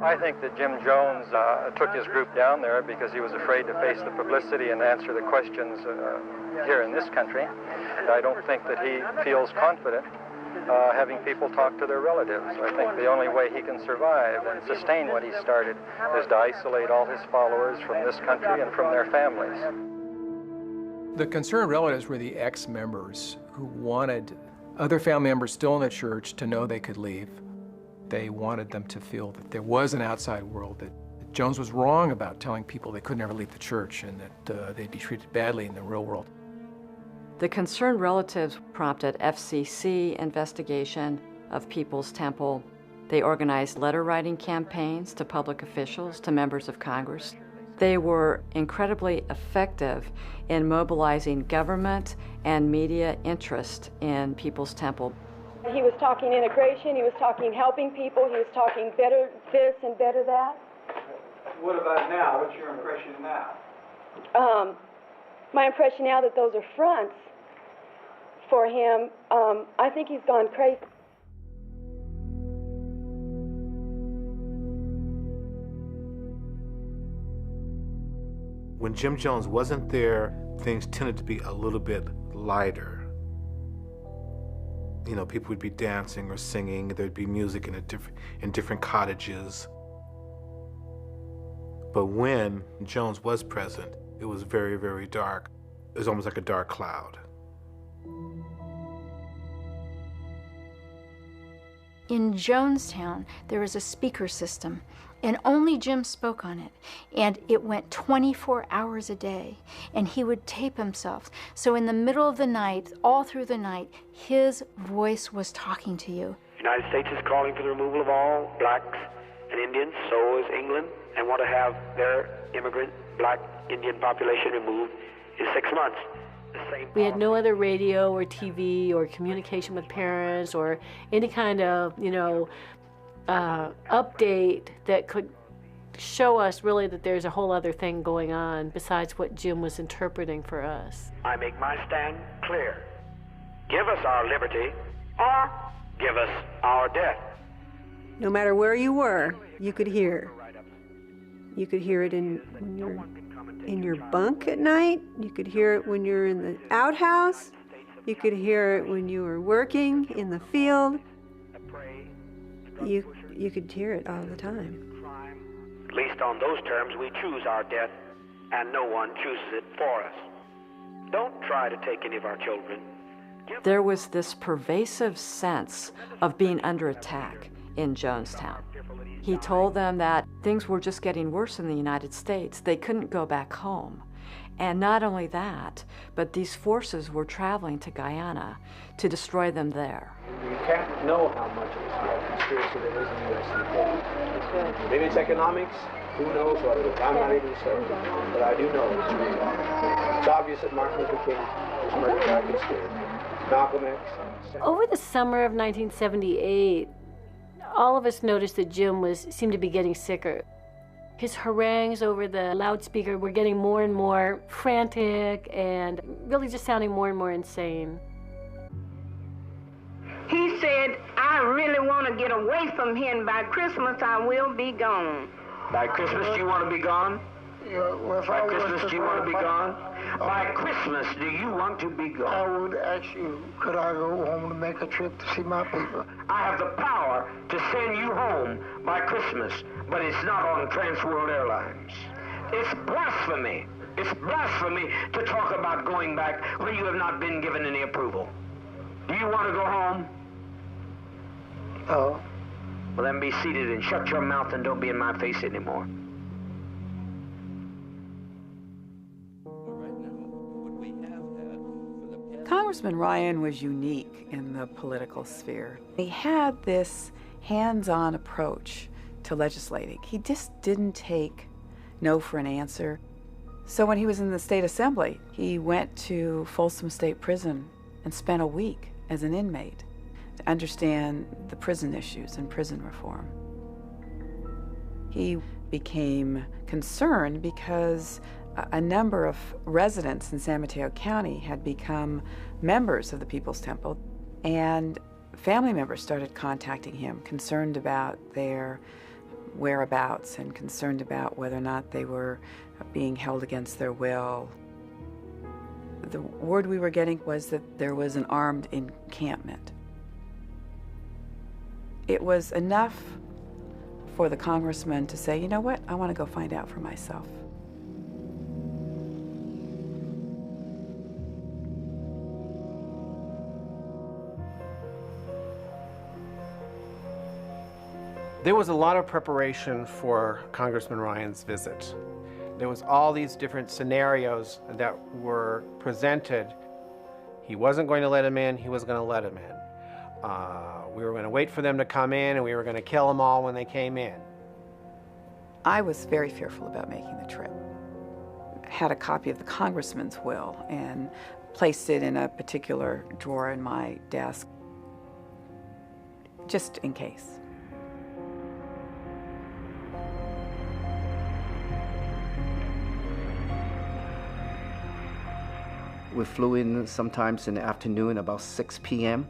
I think that Jim Jones took his group down there because he was afraid to face the publicity and answer the questions here in this country. I don't think that he feels confident having people talk to their relatives. I think the only way he can survive and sustain what he started is to isolate all his followers from this country and from their families. The concerned relatives were the ex-members who wanted other family members still in the church to know they could leave. They wanted them to feel that there was an outside world, that Jones was wrong about telling people they could never leave the church and that they'd be treated badly in the real world. The concerned relatives prompted FCC investigation of People's Temple. They organized letter-writing campaigns to public officials, to members of Congress. They were incredibly effective in mobilizing government and media interest in People's Temple. He was talking integration, he was talking helping people, he was talking better this and better that. What about now? What's your impression now? My impression now that those are fronts for him, I think he's gone crazy. When Jim Jones wasn't there, things tended to be a little bit lighter. You know, people would be dancing or singing. There'd be music in different cottages. But when Jones was present, it was very, very dark. It was almost like a dark cloud. In Jonestown, there was a speaker system, and only Jim spoke on it. And it went 24 hours a day, and he would tape himself. So in the middle of the night, all through the night, his voice was talking to you. The United States is calling for the removal of all blacks and Indians, so is England, and want to have their immigrant black Indian population removed in 6 months. We had no other radio or TV or communication with parents or any kind of, update that could show us really that there's a whole other thing going on besides what Jim was interpreting for us. I make my stand clear. Give us our liberty or give us our death. No matter where you were, you could hear. You could hear it when you're in your bunk at night. You could hear it when you're in the outhouse. You could hear it when you were working in the field. You could hear it all the time. At least on those terms, we choose our death, and no one chooses it for us. Don't try to take any of our children. There was this pervasive sense of being under attack in Jonestown. He told them that things were just getting worse in the United States. They couldn't go back home. And not only that, but these forces were traveling to Guyana to destroy them there. You can't know how much of a conspiracy there is in the U.S. today. Maybe it's economics. Who knows what it is? I'm not even certain. But I do know it's real. It's obvious that Martin Luther King was murdered by conspiracy. Malcolm X. Over the summer of 1978, all of us noticed that Jim seemed to be getting sicker. His harangues over the loudspeaker were getting more and more frantic and really just sounding more and more insane. He said, I really want to get away from here, and by Christmas I will be gone. By Christmas, do you want to be gone? Yeah, well, by Christmas, do you want to be gone? By Christmas, do you want to be gone? I would ask you, could I go home to make a trip to see my people? I have the power to send you home by Christmas, but it's not on Transworld Airlines. It's blasphemy. It's blasphemy to talk about going back when you have not been given any approval. Do you want to go home? Oh. Well, then be seated and shut your mouth and don't be in my face anymore. Congressman Ryan was unique in the political sphere. He had this hands-on approach to legislating. He just didn't take no for an answer. So when he was in the state assembly, he went to Folsom State Prison and spent a week as an inmate to understand the prison issues and prison reform. He became concerned because a number of residents in San Mateo County had become members of the People's Temple, and family members started contacting him, concerned about their whereabouts and concerned about whether or not they were being held against their will. The word we were getting was that there was an armed encampment. It was enough for the congressman to say, you know what, I want to go find out for myself. There was a lot of preparation for Congressman Ryan's visit. There was all these different scenarios that were presented. He wasn't going to let him in, he was going to let him in. We were going to wait for them to come in, and we were going to kill them all when they came in. I was very fearful about making the trip. I had a copy of the congressman's will and placed it in a particular drawer in my desk, just in case. We flew in sometimes in the afternoon, about 6 p.m.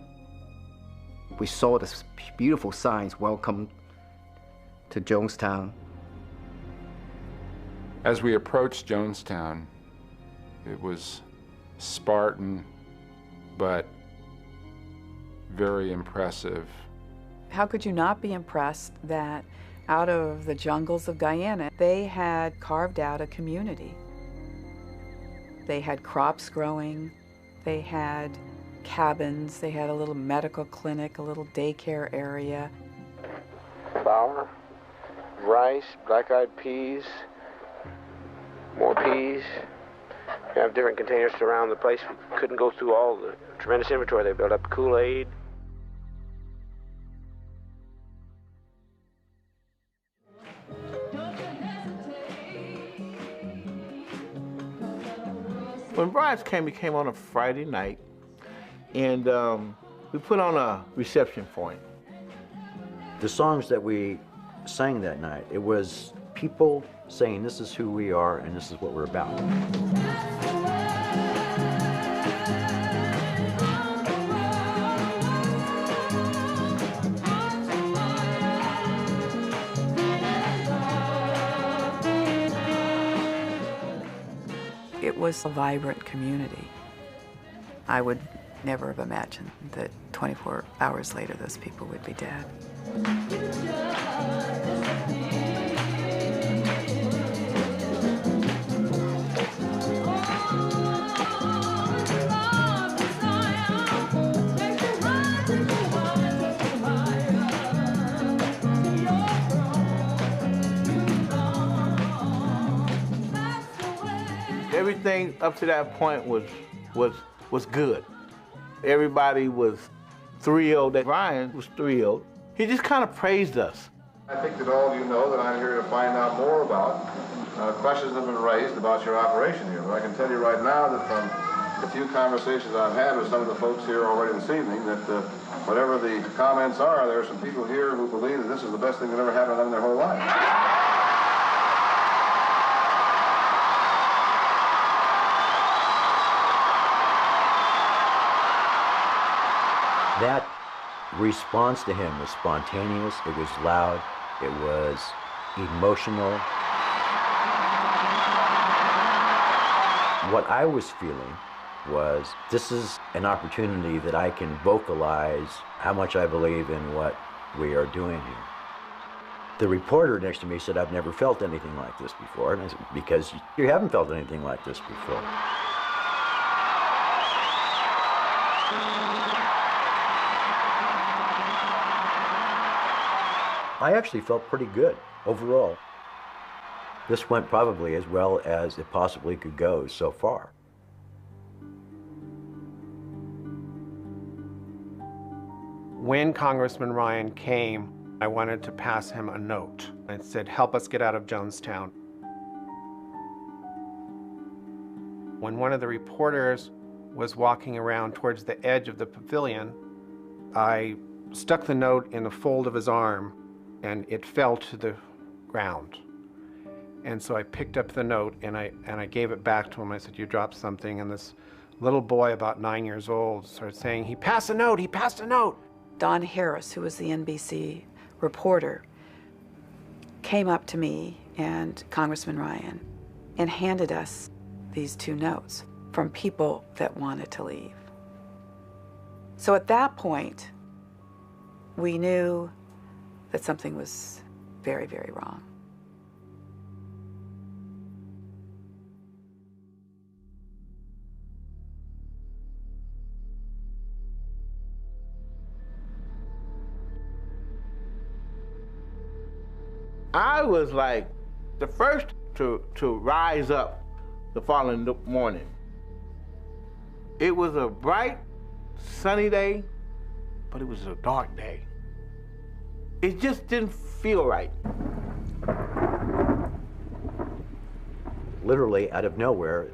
We saw the beautiful signs, welcome to Jonestown. As we approached Jonestown, it was Spartan, but very impressive. How could you not be impressed that out of the jungles of Guyana, they had carved out a community? They had crops growing, they had cabins, they had a little medical clinic, a little daycare area. Flour, rice, black-eyed peas, more peas. You have different containers around the place. We couldn't go through all the tremendous inventory they built up. Kool-Aid. When Brides came, he came on a Friday night, and we put on a reception for him. The songs that we sang that night, it was people saying this is who we are and this is what we're about. It was a vibrant community. I would never have imagined that 24 hours later those people would be dead. Everything up to that point was good. Everybody was thrilled that Ryan was thrilled. He just kind of praised us. I think that all of you know that I'm here to find out more about questions that have been raised about your operation here. But I can tell you right now that from the few conversations I've had with some of the folks here already this evening, that whatever the comments are, there are some people here who believe that this is the best thing that ever happened to them in their whole life. That response to him was spontaneous, it was loud, it was emotional. What I was feeling was, this is an opportunity that I can vocalize how much I believe in what we are doing here. The reporter next to me said, I've never felt anything like this before. And I said, because you haven't felt anything like this before. I actually felt pretty good overall. This went probably as well as it possibly could go so far. When Congressman Ryan came, I wanted to pass him a note. It said, help us get out of Jonestown. When one of the reporters was walking around towards the edge of the pavilion, I stuck the note in the fold of his arm and it fell to the ground. And so I picked up the note and I gave it back to him. I said, you dropped something. And this little boy, about 9 years old, started saying, he passed a note, he passed a note. Don Harris, who was the NBC reporter, came up to me and Congressman Ryan and handed us these two notes from people that wanted to leave. So at that point, we knew that something was very, very wrong. I was like the first to rise up the following morning. It was a bright, sunny day, but it was a dark day. It just didn't feel right. Literally out of nowhere,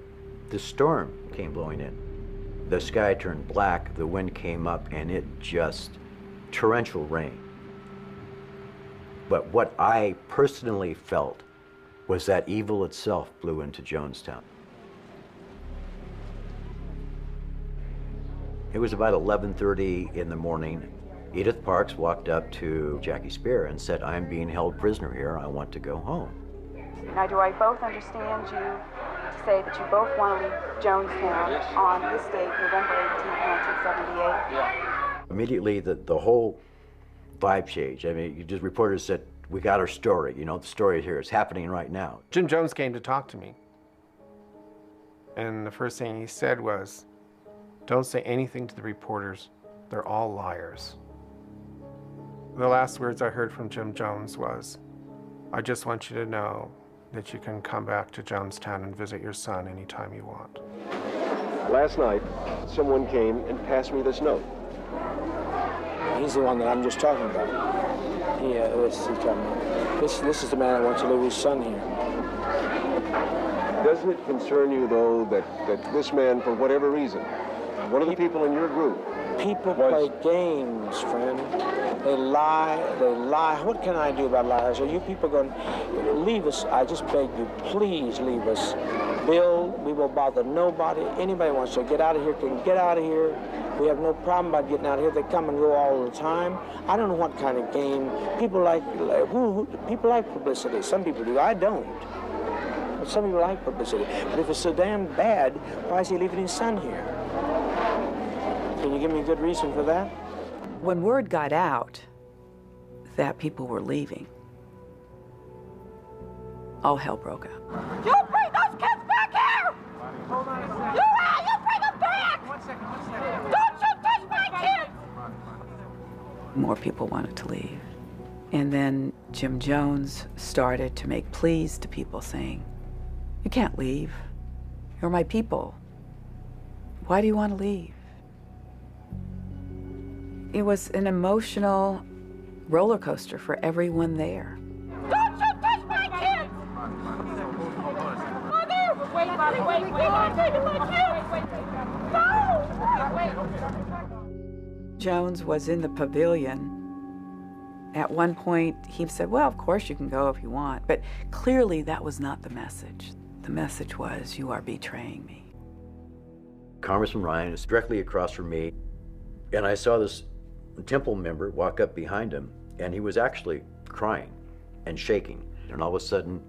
the storm came blowing in. The sky turned black, the wind came up, and it just torrential rain. But what I personally felt was that evil itself blew into Jonestown. It was about 11:30 in the morning. Edith Parks walked up to Jackie Spear and said, I'm being held prisoner here, I want to go home. Now, do I both understand you to say that you both want to leave Jonestown on this date, November 18th, 1978? Yeah. Immediately, the whole vibe changed. I mean, reporters said, we got our story, you know, the story here is happening right now. Jim Jones came to talk to me. And the first thing he said was, don't say anything to the reporters. They're all liars. The last words I heard from Jim Jones was, I just want you to know that you can come back to Jonestown and visit your son anytime you want. Last night, someone came and passed me this note. He's the one that I'm just talking about. Yeah, this is the man that wants to leave his son here. Doesn't it concern you, though, that this man, for whatever reason, one of the people in your group... People play games, friend. They lie. What can I do about liars? Are you people going to leave us? I just beg you, please leave us. Bill, we will bother nobody. Anybody wants to get out of here can get out of here. We have no problem about getting out of here. They come and go all the time. I don't know what kind of game. People like people like publicity. Some people do. I don't. But some people like publicity. But if it's so damn bad, why is he leaving his son here? Can you give me a good reason for that? When word got out that people were leaving, all hell broke out. You bring those kids back here! Hold on a second. You bring them back! One second. Don't you touch my kids! More people wanted to leave. And then Jim Jones started to make pleas to people saying, you can't leave. You're my people. Why do you want to leave? It was an emotional roller coaster for everyone there. Don't you touch my kids! Mother! Wait, Mother, wait, taking my kids! No! Jones was in the pavilion. At one point, he said, well, of course you can go if you want. But clearly that was not the message. The message was, you are betraying me. Congressman Ryan is directly across from me, and I saw this Temple member walk up behind him, and he was actually crying and shaking. And all of a sudden,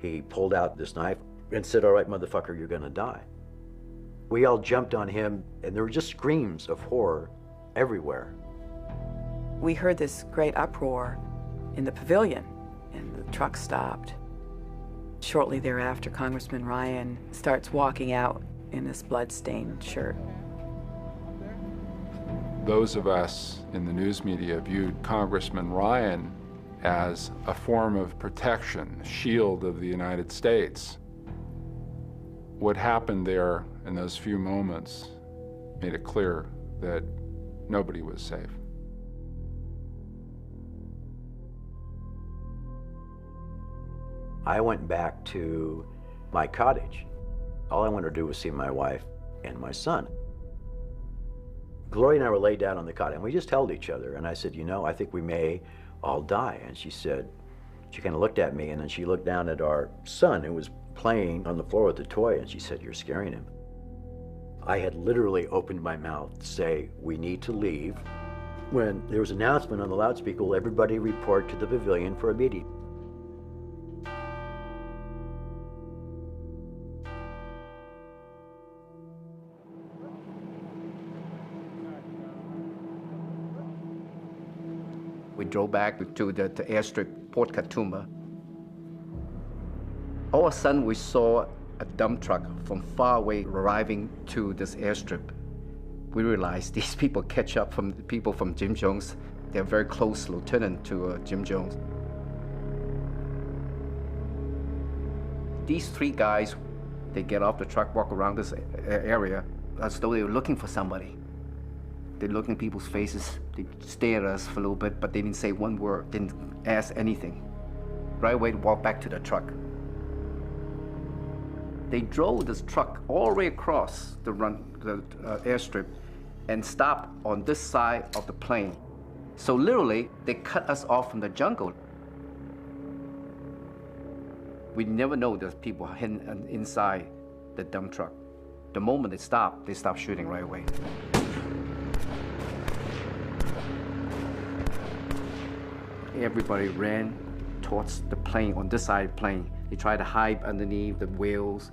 he pulled out this knife and said, all right, motherfucker, you're gonna die. We all jumped on him, and there were just screams of horror everywhere. We heard this great uproar in the pavilion, and the truck stopped. Shortly thereafter, Congressman Ryan starts walking out in this blood-stained shirt. Those of us in the news media viewed Congressman Ryan as a form of protection, a shield of the United States. What happened there in those few moments made it clear that nobody was safe. I went back to my cottage. All I wanted to do was see my wife and my son. Gloria and I were laid down on the cot, and we just held each other. And I said, you know, I think we may all die. And she said, she kind of looked at me, and then she looked down at our son, who was playing on the floor with the toy, and she said, you're scaring him. I had literally opened my mouth to say, we need to leave, when there was an announcement on the loudspeaker, will everybody report to the pavilion for a meeting? We drove back to the airstrip, Port Katoomba. All of a sudden, we saw a dump truck from far away arriving to this airstrip. We realized these people catch up from the people from Jim Jones. They're very close lieutenant to Jim Jones. These three guys, they get off the truck, walk around this area as though they were looking for somebody. They look in people's faces, they stare at us for a little bit, but they didn't say one word, didn't ask anything. Right away, walk back to the truck. They drove this truck all the way across the airstrip and stopped on this side of the plane. So literally, they cut us off from the jungle. We never know there's people hidden inside the dump truck. The moment they stopped shooting right away. Everybody ran towards the plane, on this side of the plane. They tried to hide underneath the wheels.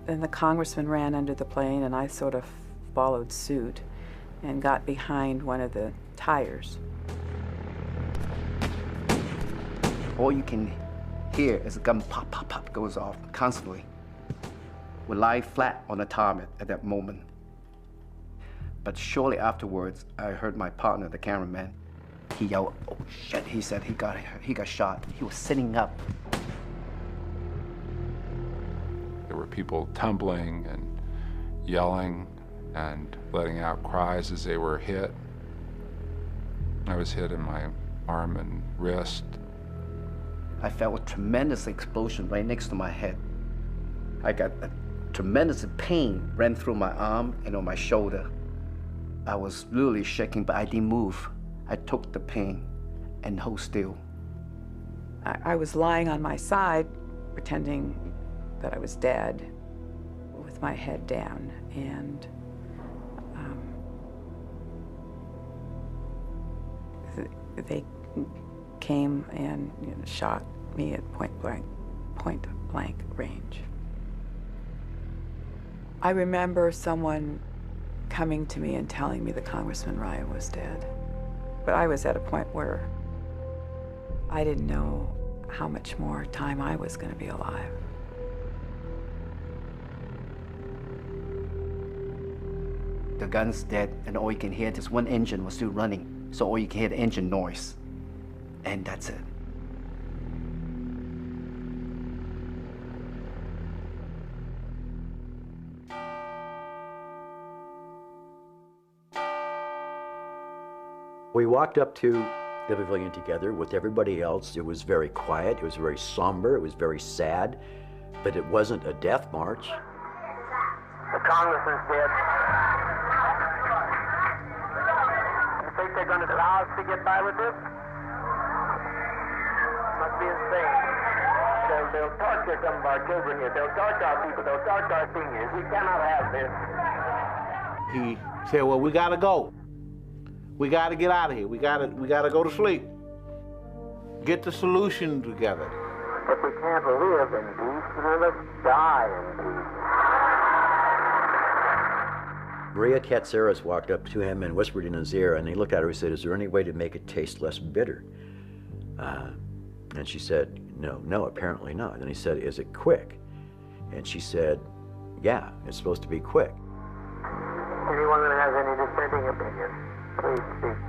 Then the congressman ran under the plane, and I sort of followed suit and got behind one of the tires. All you can hear is a gun pop, pop, pop goes off constantly. We lie flat on the tarmac at that moment. But shortly afterwards, I heard my partner, the cameraman, he yelled, oh shit, he said he got shot. He was sitting up. There were people tumbling and yelling and letting out cries as they were hit. I was hit in my arm and wrist. I felt a tremendous explosion right next to my head. I got a tremendous pain ran through my arm and on my shoulder. I was literally shaking, but I didn't move. I took the pain and hold still. I was lying on my side, pretending that I was dead, with my head down, and they came and shot me at point blank range. I remember someone coming to me and telling me that Congressman Ryan was dead. But I was at a point where I didn't know how much more time I was going to be alive. The gun's dead, and all you can hear, just one engine was still running. So all you can hear the engine noise, and that's it. We walked up to the pavilion together with everybody else. It was very quiet, it was very somber, it was very sad, but it wasn't a death march. The congressman's dead. You think they're going to allow us to get by with this? Must be insane. They'll torture some of our children here. They'll torture our people. They'll torture our seniors. We cannot have this. He said, well, we gotta go. We gotta get out of here. We gotta go to sleep. Get the solution together. If we can't live in peace, then let's die in peace. Maria Katsaris walked up to him and whispered in his ear, and he looked at her and said, is there any way to make it taste less bitter? And she said, no, apparently not. And he said, is it quick? And she said, yeah, it's supposed to be quick. Anyone that has any dissenting opinion, please speak.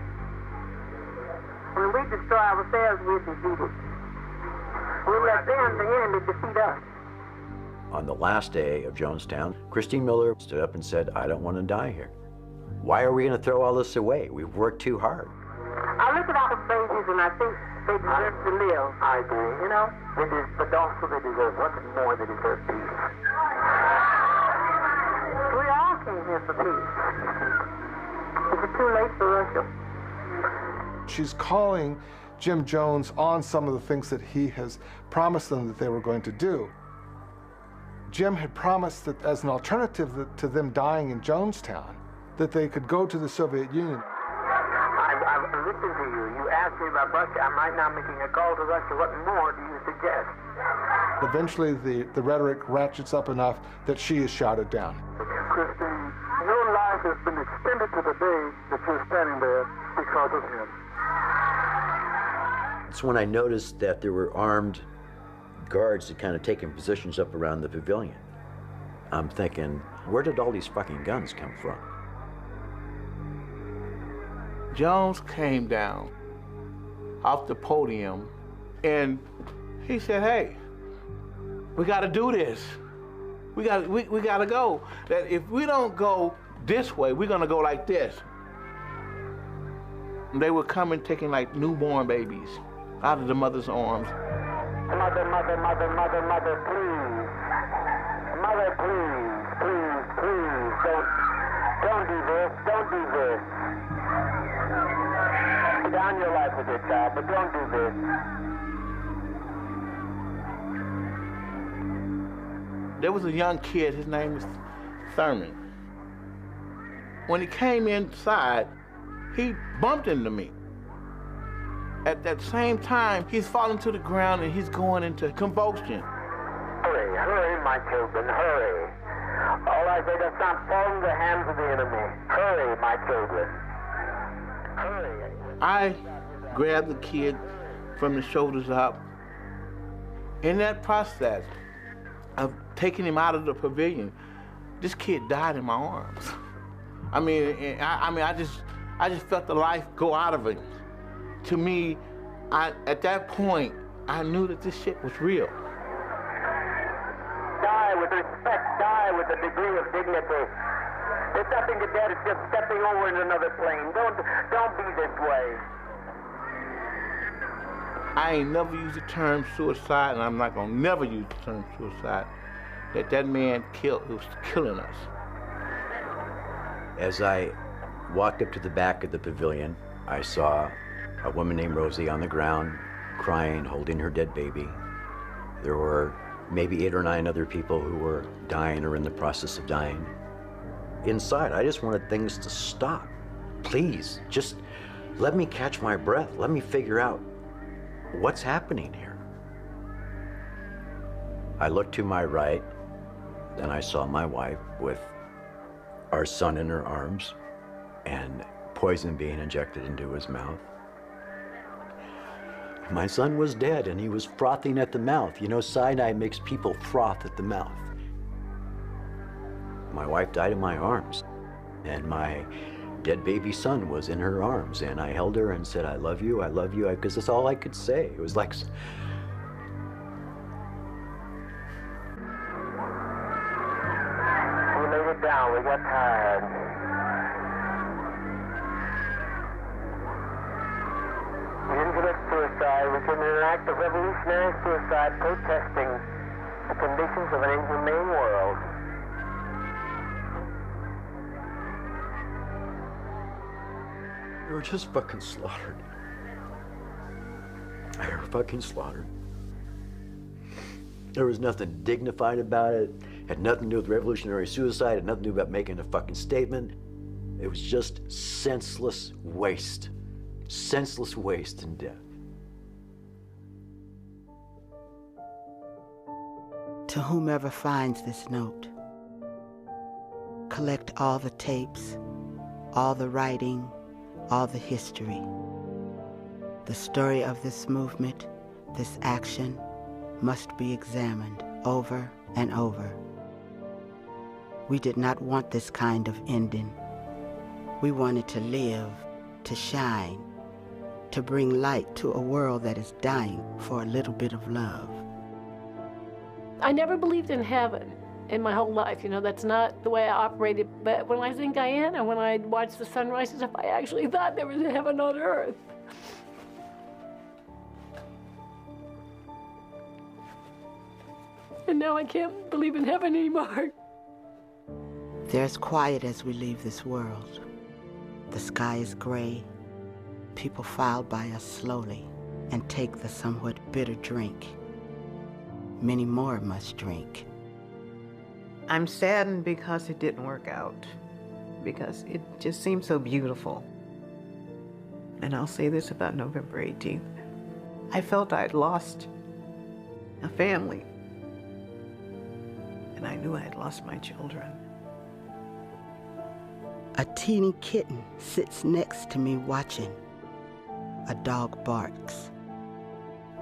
When we destroy ourselves, we're defeated. We let them, the enemy, defeat us. On the last day of Jonestown, Christine Miller stood up and said, I don't want to die here. Why are we going to throw all this away? We've worked too hard. I look at our babies and I think they deserve to live. I agree. You know? But also they deserve what's more, they deserve peace. We all came here for peace. Is it too late for Russia? She's calling Jim Jones on some of the things that he has promised them that they were going to do. Jim had promised that as an alternative to them dying in Jonestown, that they could go to the Soviet Union. I've listened to you. You asked me about Russia. I'm right now making a call to Russia. What more do you suggest? Eventually, the rhetoric ratchets up enough that she is shouted down. Christine, your life has been extended to the day that you're standing there because of him. It's when I noticed that there were armed guards that kind of taking positions up around the pavilion. I'm thinking, where did all these fucking guns come from? Jones came down off the podium and he said, hey, we got to do this. We got to go. That if we don't go this way, we're going to go like this. And they were coming taking like newborn babies out of the mother's arms. Mother, mother, mother, mother, mother, please. Mother, please, please, please, don't do this, don't do this. Put down your life with your child, but don't do this. There was a young kid, his name was Thurman. When he came inside, he bumped into me. At that same time, he's falling to the ground and he's going into convulsion. Hurry, hurry, my children, hurry. All I say, let's not fall into the hands of the enemy. Hurry, my children. Hurry. I grabbed the kid from the shoulders up. In that process of taking him out of the pavilion, this kid died in my arms. I just felt the life go out of him. To me, at that point, I knew that this shit was real. Die with respect, die with a degree of dignity. There's nothing to death, it's just stepping over into another plane. Don't be this way. I ain't never used the term suicide, and I'm not gonna never use the term suicide. That man was killing us. As I walked up to the back of the pavilion, I saw a woman named Rosie on the ground, crying, holding her dead baby. There were maybe 8 or 9 other people who were dying or in the process of dying. Inside, I just wanted things to stop. Please, just let me catch my breath. Let me figure out what's happening here. I looked to my right, and I saw my wife with our son in her arms and poison being injected into his mouth. My son was dead and he was frothing at the mouth. You know, cyanide makes people froth at the mouth. My wife died in my arms and my dead baby son was in her arms, and I held her and said, I love you, because that's all I could say. It was like, We laid it down, we got tired. was in an act of revolutionary suicide protesting the conditions of an inhumane world. They were just fucking slaughtered. They were fucking slaughtered. There was nothing dignified about it. Had nothing to do with revolutionary suicide. Had nothing to do about making a fucking statement. It was just senseless waste. Senseless waste and death. To whomever finds this note, collect all the tapes, all the writing, all the history. The story of this movement, this action, must be examined over and over. We did not want this kind of ending. We wanted to live, to shine, to bring light to a world that is dying for a little bit of love. I never believed in heaven in my whole life. You know, that's not the way I operated. But when I was in Guyana, when I watched the sunrise and stuff, I actually thought there was a heaven on earth. And now I can't believe in heaven anymore. There's quiet as we leave this world. The sky is gray. People file by us slowly and take the somewhat bitter drink. Many more must drink. I'm saddened because it didn't work out, because it just seemed so beautiful. And I'll say this about November 18th. I felt I'd lost a family, and I knew I'd lost my children. A teeny kitten sits next to me watching. A dog barks.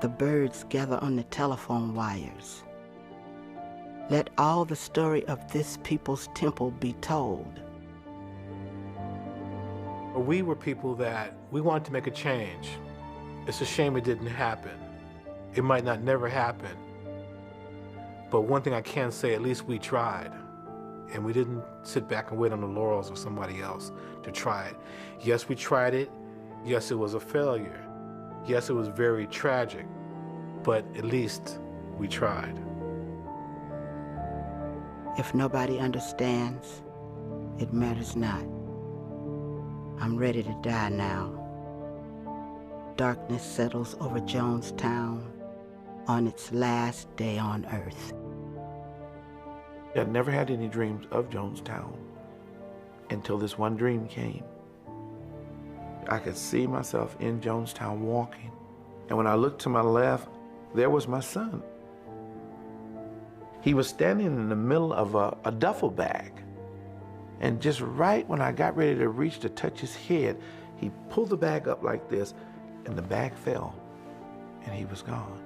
The birds gather on the telephone wires. Let all the story of this people's temple be told. We were people that we wanted to make a change. It's a shame it didn't happen. It might not never happen. But one thing I can say, at least we tried. And we didn't sit back and wait on the laurels of somebody else to try it. Yes, we tried it. Yes, it was a failure. Yes, it was very tragic. But at least we tried. If nobody understands, it matters not. I'm ready to die now. Darkness settles over Jonestown on its last day on earth. I never had any dreams of Jonestown until this one dream came. I could see myself in Jonestown walking. And when I looked to my left, there was my son. He was standing in the middle of a duffel bag. And just right when I got ready to reach to touch his head, he pulled the bag up like this, and the bag fell, and he was gone.